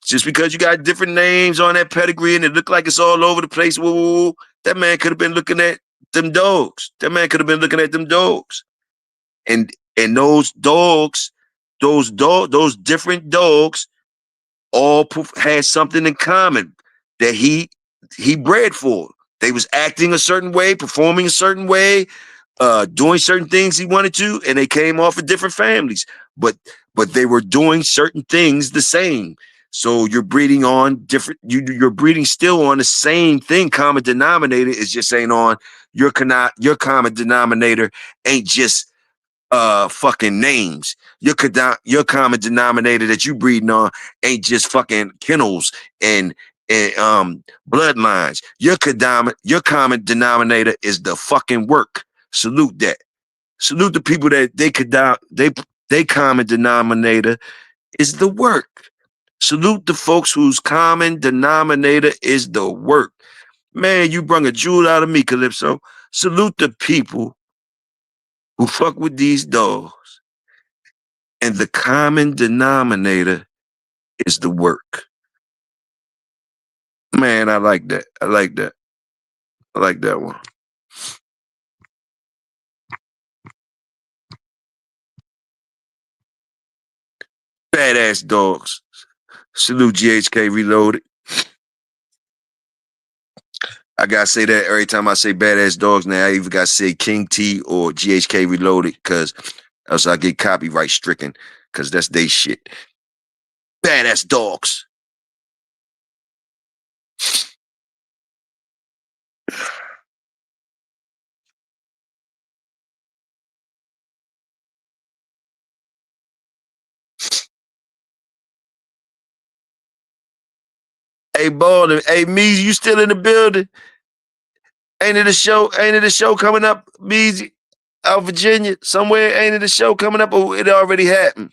Just because you got different names on that pedigree and it look like it's all over the place, whoa, that man could have been looking at them dogs. That man could have been looking at them dogs. And those dogs, those different dogs all had something in common that he bred for. They was acting a certain way, performing a certain way, doing certain things he wanted to, and they came off of different families. But they were doing certain things the same. So you're breeding on different. You're breeding still on the same thing. Common denominator is just ain't on your common denominator ain't just fucking names. Your common denominator that you breeding on ain't just fucking kennels and bloodlines. Your common denominator is the fucking work. Salute that. Salute the people that they common denominator is the work. Salute the folks whose common denominator is the work. Man, you brung a jewel out of me, Calypso. Salute the people who fuck with these dogs. And the common denominator is the work. Man, I like that. I like that. I like that one. Badass dogs. Salute GHK Reloaded. I gotta say that every time I say badass dogs now. I either gotta say King T or GHK Reloaded because else I get copyright stricken because that's they shit. Badass dogs. Hey, Baldwin. Hey, Meezy, you still in the building? Ain't it a show? Ain't it a show coming up, Meezy? Out Virginia, somewhere? Ain't it a show coming up or it already happened?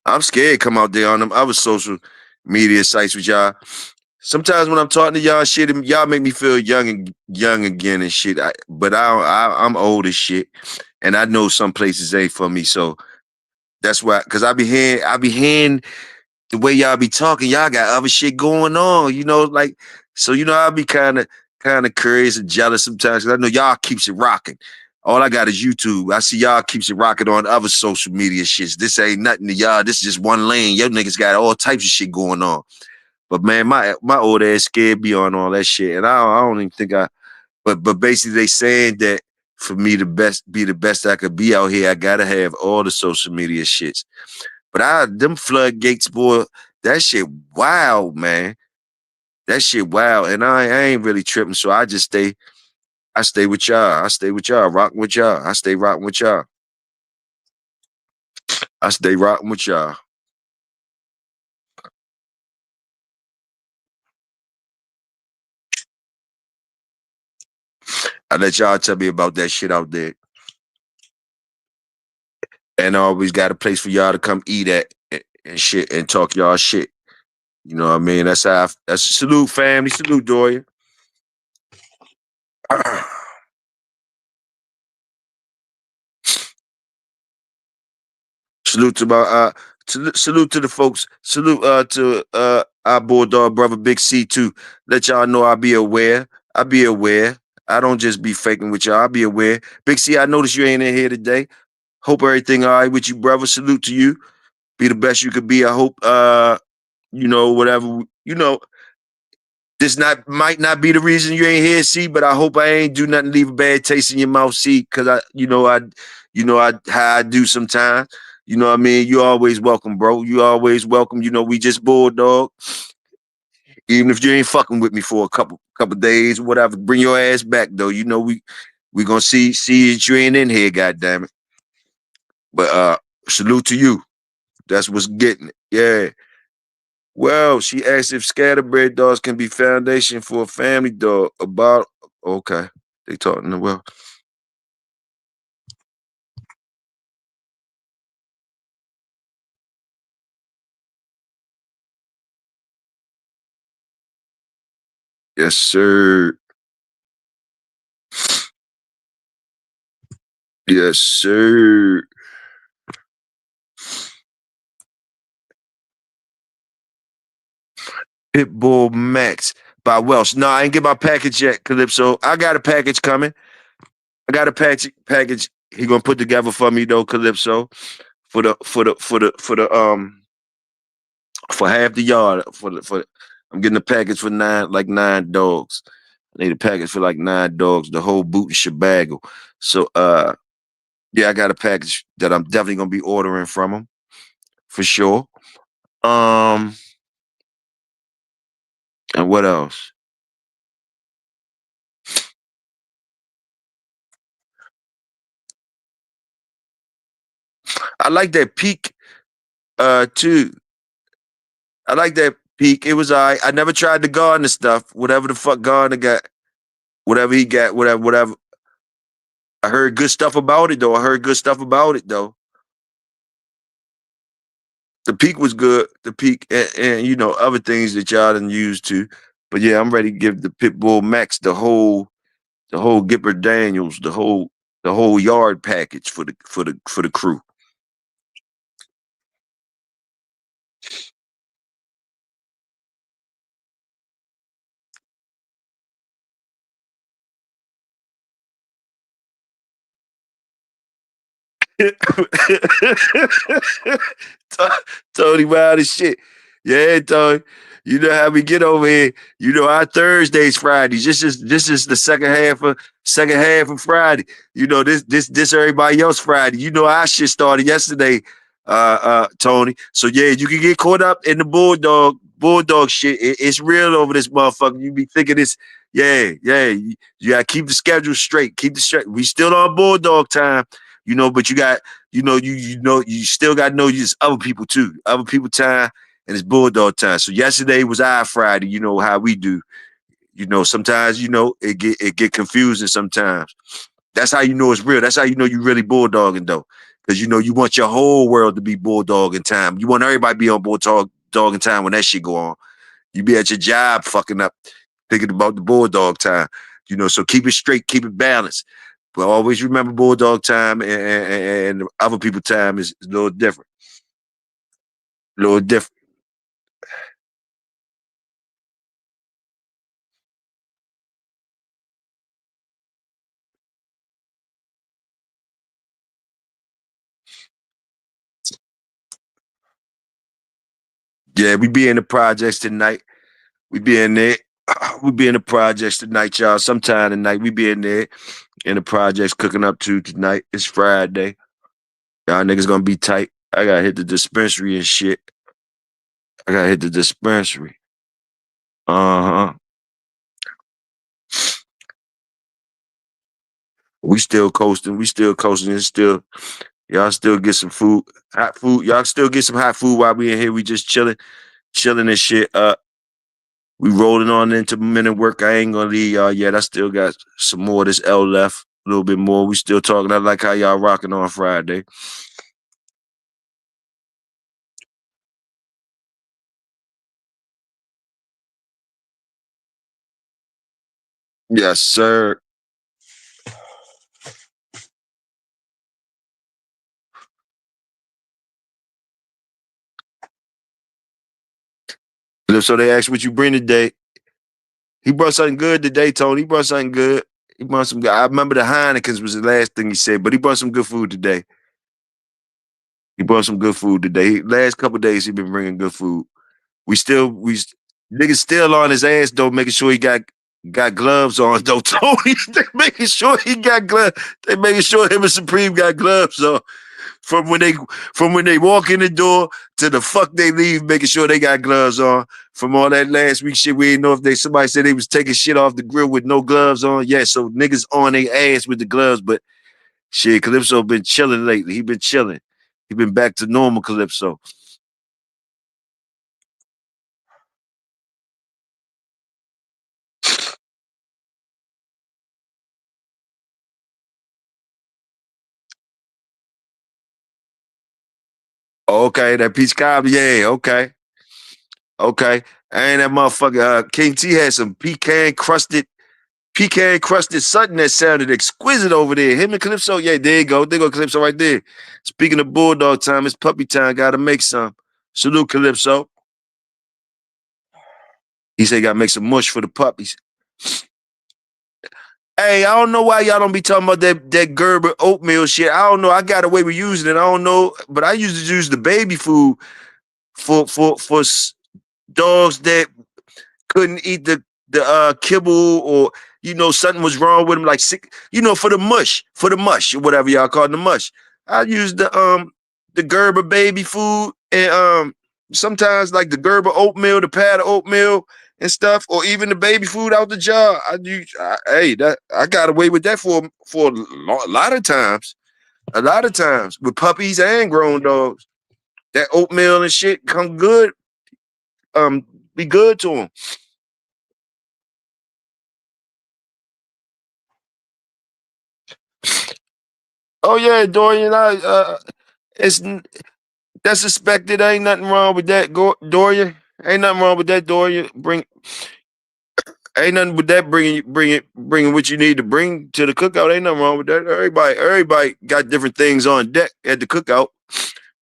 I'm scared to come out there on them other social media sites with y'all. Sometimes when I'm talking to y'all shit, y'all make me feel young again and shit. But I'm old as shit, and I know some places ain't for me. So that's why, cause I be hearing the way y'all be talking. Y'all got other shit going on, like so. I be kind of curious and jealous sometimes. Cause I know y'all keeps it rocking. All I got is YouTube. I see y'all keeps it rocking on other social media shits. This ain't nothing to y'all. This is just one lane. Your niggas got all types of shit going on. But man, my old ass scared me on all that shit, and I don't even think I. But basically, they saying that for me to be the best I could be out here, I gotta have all the social media shits. But them floodgates, boy, that shit wild, man. That shit wild, and I ain't really tripping, so I just stay. I stay with y'all. I stay with y'all, rocking with y'all. I stay rocking with y'all. I stay rocking with y'all. I let y'all tell me about that shit out there. And I always got a place for y'all to come eat at and shit and talk y'all shit. You know what I mean? That's salute family, salute Doya. Salute to my salute to the folks. Salute to our bulldog brother Big C too. Let y'all know I be aware. I be aware. I don't just be faking with y'all. I be aware. Big C, I noticed you ain't in here today. Hope everything all right with you, brother. Salute to you. Be the best you could be. I hope whatever, this might not be the reason you ain't here, see, but I hope I ain't do nothing to leave a bad taste in your mouth, see, because how I do sometimes. You know what I mean? You always welcome, bro. You always welcome. We just bulldog. Even if you ain't fucking with me for a couple days or whatever, bring your ass back though. We gonna see that you ain't in here, goddamn it. But salute to you. That's what's getting it. Yeah. Well, she asked if scatterbred dogs can be foundation for a family dog. About okay, they talking well. Yes, sir. Yes, sir. Pitbull Max by Welsh. No, I ain't get my package yet, Calypso. I got a package coming. I got a package. He gonna put together for me though, Calypso, for half the yard. I'm getting a package for nine dogs. I need a package for like 9 dogs, the whole boot and shebagle. So yeah, I got a package that I'm definitely gonna be ordering from him for sure. And what else? I like that peak too. I like that peak. It was all right. I never tried the Gardner stuff. Whatever the fuck Gardner got, whatever he got, whatever. I heard good stuff about it though. The peak was good. The peak and other things that y'all done used too. But yeah, I'm ready to give the Pitbull Max the whole Gipper Daniels, the whole yard package for the crew. Tony wild as shit. Yeah, Tony. You know how we get over here. Our Thursdays, Fridays. This is the second half of Friday. This everybody else Friday. Our shit started yesterday, Tony. So yeah, you can get caught up in the bulldog shit. It's real over this motherfucker. You be thinking it's yeah. You gotta keep the schedule straight. Keep the straight. We still on bulldog time, but you got you still got to know there's other people too. Other people time and it's bulldog time. So yesterday was our Friday. You know how we do. Sometimes it get confusing sometimes. That's how you know it's real. That's how you know you really bulldogging though. Because you want your whole world to be bulldogging time. You want everybody to be on bulldogging time when that shit go on. You be at your job fucking up, thinking about the bulldog time. So keep it straight, keep it balanced. But always remember bulldog time and other people time is a little different. A little different. Yeah, we be in the projects tonight. We be in there. We be in the projects tonight, y'all. Sometime tonight, we be in there in the projects cooking up to tonight. It's Friday. Y'all niggas gonna be tight. I gotta hit the dispensary and shit. I gotta hit the dispensary. Uh-huh. We still coasting. We still coasting. It's still y'all still get some food, hot food. Y'all still get some hot food while we in here. We just chilling and shit. We rolling on into minute work. I ain't gonna leave y'all yet. I still got some more of this L left. A little bit more. We still talking. I like how y'all rocking on Friday. Yes, sir. So they asked what you bring today. He brought something good today, Tony. He brought something good. He brought some good. I remember the Heinekens was the last thing he said, but he brought some good food today. He brought some good food today. Last couple of days, he been bringing good food. Niggas still on his ass though, making sure he got gloves on though. Tony, they making sure he got gloves. They making sure him and Supreme got gloves on. From when they walk in the door to the fuck they leave, making sure they got gloves on. From all that last week shit, we didn't know if somebody said they was taking shit off the grill with no gloves on. Yeah, so niggas on their ass with the gloves, but shit, Calypso been chilling lately. He been chilling. He been back to normal Calypso. Okay, that peach cobbler, yeah, okay. Okay. And that motherfucker, King T had some pecan crusted something that sounded exquisite over there. Him and Calypso, yeah, there you go. There go Calypso right there. Speaking of bulldog time, it's puppy time. Gotta make some. Salute Calypso. He said gotta make some mush for the puppies. Hey, I don't know why y'all don't be talking about that Gerber oatmeal shit. I don't know. I got away with using it. I don't know, but I used to use the baby food for dogs that couldn't eat the kibble, or something was wrong with them, like sick, for the mush, or whatever y'all call it, the mush. I use the Gerber baby food, and sometimes like the Gerber oatmeal, the pad of oatmeal and stuff, or even the baby food out the jar. I got away with that for a lot of times. A lot of times with puppies and grown dogs. That oatmeal and shit come good. Be good to them. Oh yeah, Dorian. That's expected. Ain't nothing wrong with that, Dorian. Ain't nothing wrong with that, Dorian. Ain't nothing with that. Bringing what you need to bring to the cookout. Ain't nothing wrong with that. Everybody got different things on deck at the cookout.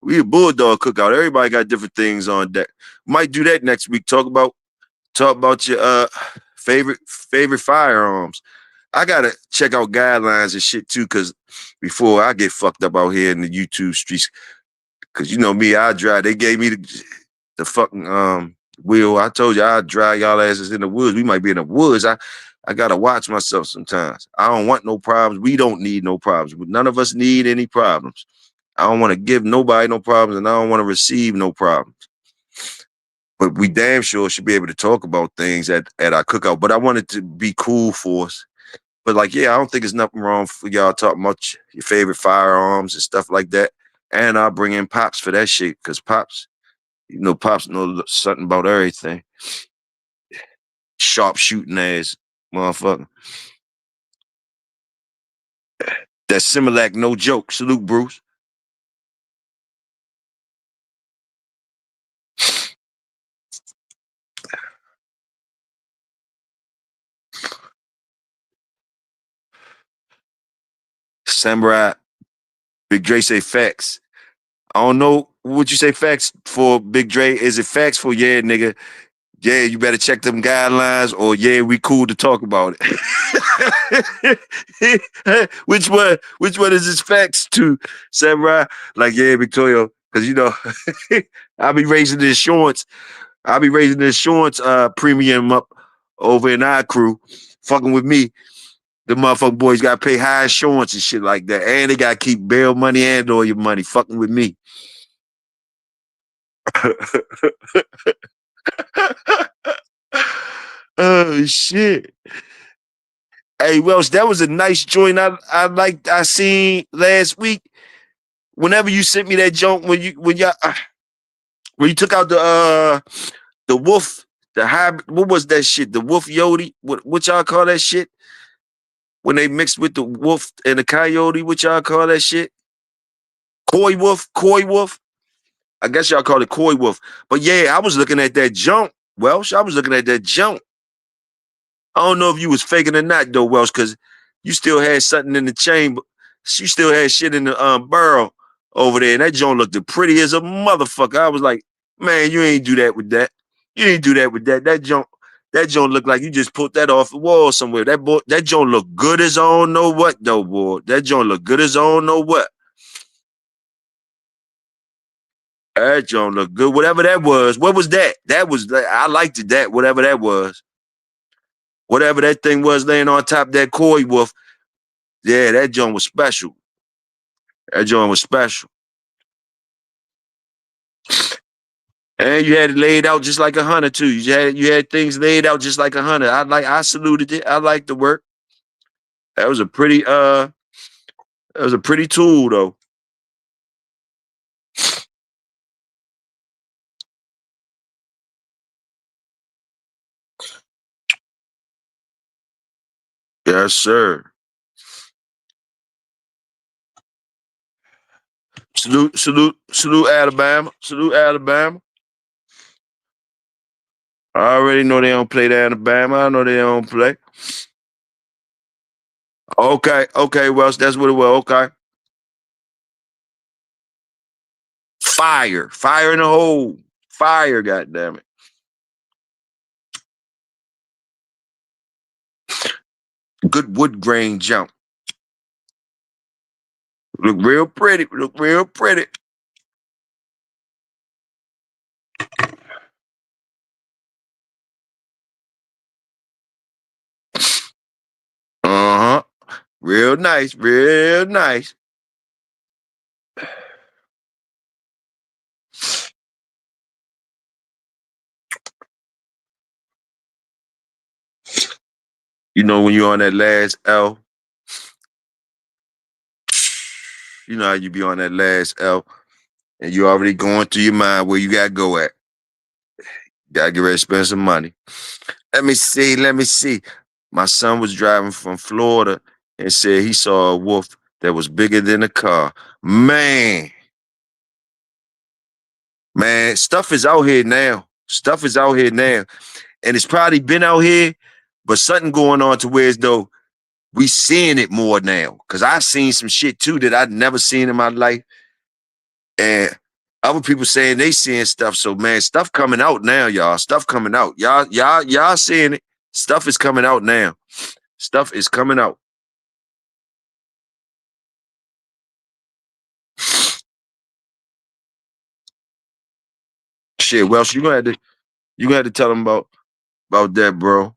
We a bulldog cookout. Everybody got different things on deck. Might do that next week. Talk about your favorite firearms. I gotta check out guidelines and shit too, cause before I get fucked up out here in the YouTube streets, cause you know me, I drive. They gave me the fucking wheel. I told you I'd drive y'all asses in the woods. We might be in the woods. I gotta watch myself sometimes. I don't want no problems. We don't need no problems. None of us need any problems. I don't want to give nobody no problems, and I don't want to receive no problems. But we damn sure should be able to talk about things at our cookout. But I want it to be cool for us. But like, yeah, I don't think there's nothing wrong for y'all talking about your favorite firearms and stuff like that. And I'll bring in Pops for that shit, because Pops know something about everything. Sharp shooting ass motherfucker. That Similac, no joke. Salute, Bruce. Samurai. Big Dre say facts. I don't know what you say facts for, Big Dre. Is it facts for, yeah, nigga? Yeah, you better check them guidelines, or yeah, we cool to talk about it. Which one is this facts to, Samurai? Like, yeah, Victoria, because I'll be raising the insurance. Premium up over in our crew, fucking with me. The motherfucking boys got to pay high insurance and shit like that. And they got to keep bail money and all your money fucking with me. Oh, shit. Hey, Welsh, that was a nice joint I seen last week. Whenever you sent me that joint, when you took out the wolf, the hybrid, what was that shit? The wolf yodi? What y'all call that shit? When they mixed with the wolf and the coyote, what y'all call that shit? Coy wolf. I guess y'all call it coy wolf. But yeah, I was looking at that junk, Welsh. I was looking at that junk. I don't know if you was faking or not though, Welsh, because you still had something in the chamber. You still had shit in the burrow over there. And that joint looked pretty as a motherfucker. I was like, man, you ain't do that with that. You ain't do that with that. That joint looked like you just put that off the wall somewhere. That joint look good as I don't know what though, boy. That joint look good as I don't know what. That joint look good. Whatever that was. What was that? That was, I liked it, that, whatever that was. Whatever that thing was laying on top of that koi wolf. Yeah, that joint was special. That joint was special. And you had it laid out just like a hunter too. You had things laid out just like a hunter. I saluted it. I liked the work. That was a pretty tool though. Yes, sir. Salute Alabama. Salute Alabama. I already know they don't play the Alabama. I know they don't play. Okay, well, that's what it was. Okay. Fire in the hole. Fire, goddammit. Good wood grain jump. Look real pretty. Look real pretty. Uh-huh. Real nice. Real nice. You know when you're on that last L, you know how you be on that last L, and you already going through your mind where you gotta go at. Gotta get ready to spend some money. Let me see. My son was driving from Florida and said he saw a wolf that was bigger than a car. Man, stuff is out here now. Stuff is out here now. And it's probably been out here, but something going on to where as though we seeing it more now. Cause I've seen some shit too that I'd never seen in my life. And other people saying they seeing stuff. So man, stuff coming out now, y'all. Stuff coming out. Y'all seeing it. Stuff is coming out now. Stuff is coming out. Shit, Welsh, you gonna have to tell them about that, bro.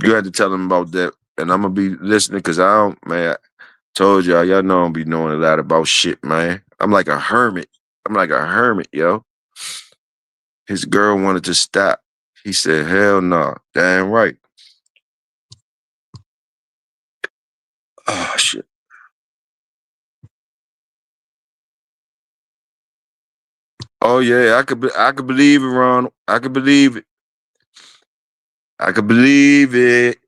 You had to tell them about that. And I'm gonna be listening because I don't, man, I told y'all know I don't be knowing a lot about shit, man. I'm like a hermit. Yo. His girl wanted to stop. He said, hell no. Damn right. Oh shit. Oh yeah, I could believe it, Ron. I could believe it. I could believe it.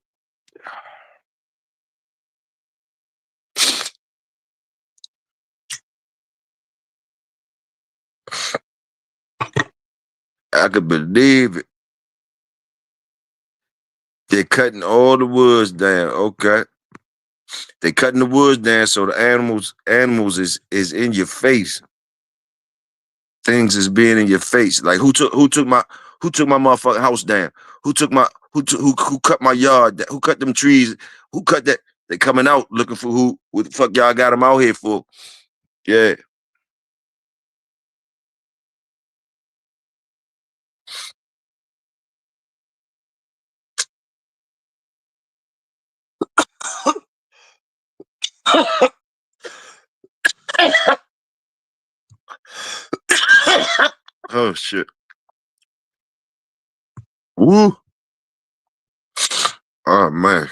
I could believe it. They're cutting all the woods down. Okay. They cutting the woods down so the animals is in your face. Things is being in your face. Like who took my motherfucking house down? Who cut my yard? Who cut them trees? Who cut that? They coming out looking for who? What the fuck y'all got them out here for? Yeah. Oh shit. Woo. Oh man.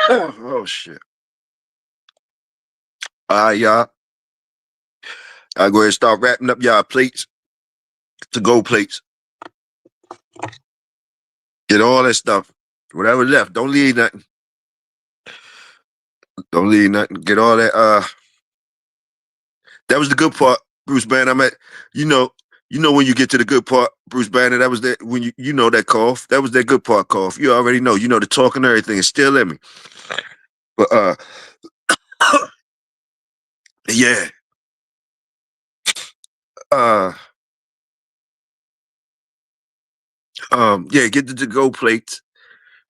Oh shit. All right, y'all. I go ahead and start wrapping up y'all plates, to go plates. Get all that stuff. Whatever left. Don't leave nothing. Don't leave nothing. Get all that. That was the good part, Bruce Banner. You know when you get to the good part, Bruce Banner. That was that when you know that cough. That was that good part cough. You already know. You know the talk and everything is still in me. But yeah. Yeah. Get the to-go plates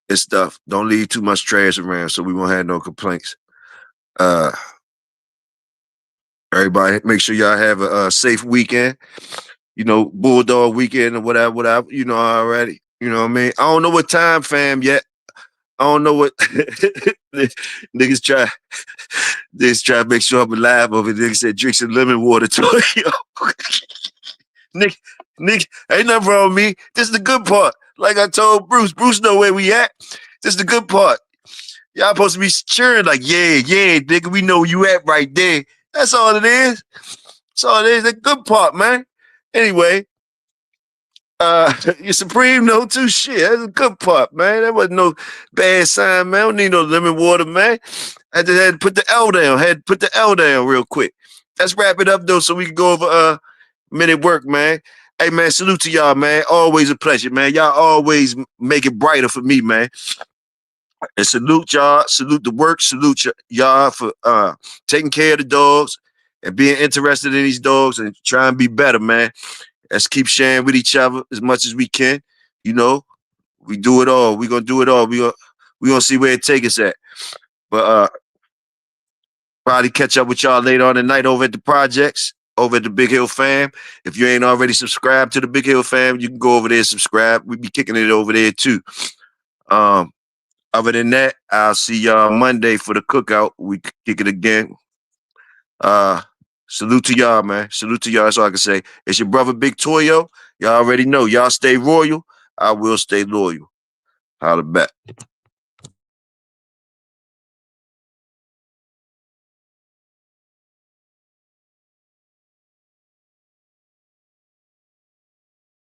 and stuff. Don't leave too much trash around, so we won't have no complaints. Uh, everybody, make sure y'all have a safe weekend. You know, Bulldog weekend or whatever. You know already. You know what I mean? I don't know what time, fam, yet. I don't know what niggas try. Niggas try to make sure I'm alive over there. Niggas said drink some lemon water too. Nick, ain't nothing wrong with me. This is the good part. Like I told Bruce, Bruce know where we at. This is the good part. Y'all supposed to be cheering like, yeah, nigga, we know you at right there. That's all it is. That's all it is. The good part, man. Anyway, your Supreme know too. Shit, that's the good part, man. That wasn't no bad sign, man. I don't need no lemon water, man. I just had to put the L down. Had to put the L down real quick. Let's wrap it up though, so we can go over minute work, man. Hey, man, salute to y'all, man. Always a pleasure, man. Y'all always make it brighter for me, man. And salute y'all. Salute the work. Salute y'all for taking care of the dogs and being interested in these dogs and trying to be better, man. Let's keep sharing with each other as much as we can. You know, we do it all. We're going to do it all. We're gonna see where it takes us at. But probably catch up with y'all later on tonight over at the projects. Over at the Big Hill Fam. If you ain't already subscribed to the Big Hill Fam, you can go over there and subscribe. We be kicking it over there too. Other than that, I'll see y'all Monday for the cookout. We kick it again. Salute to y'all, man. Salute to y'all. That's all I can say. It's your brother Big Toyo. Y'all already know. Y'all stay royal. I will stay loyal. Holla back.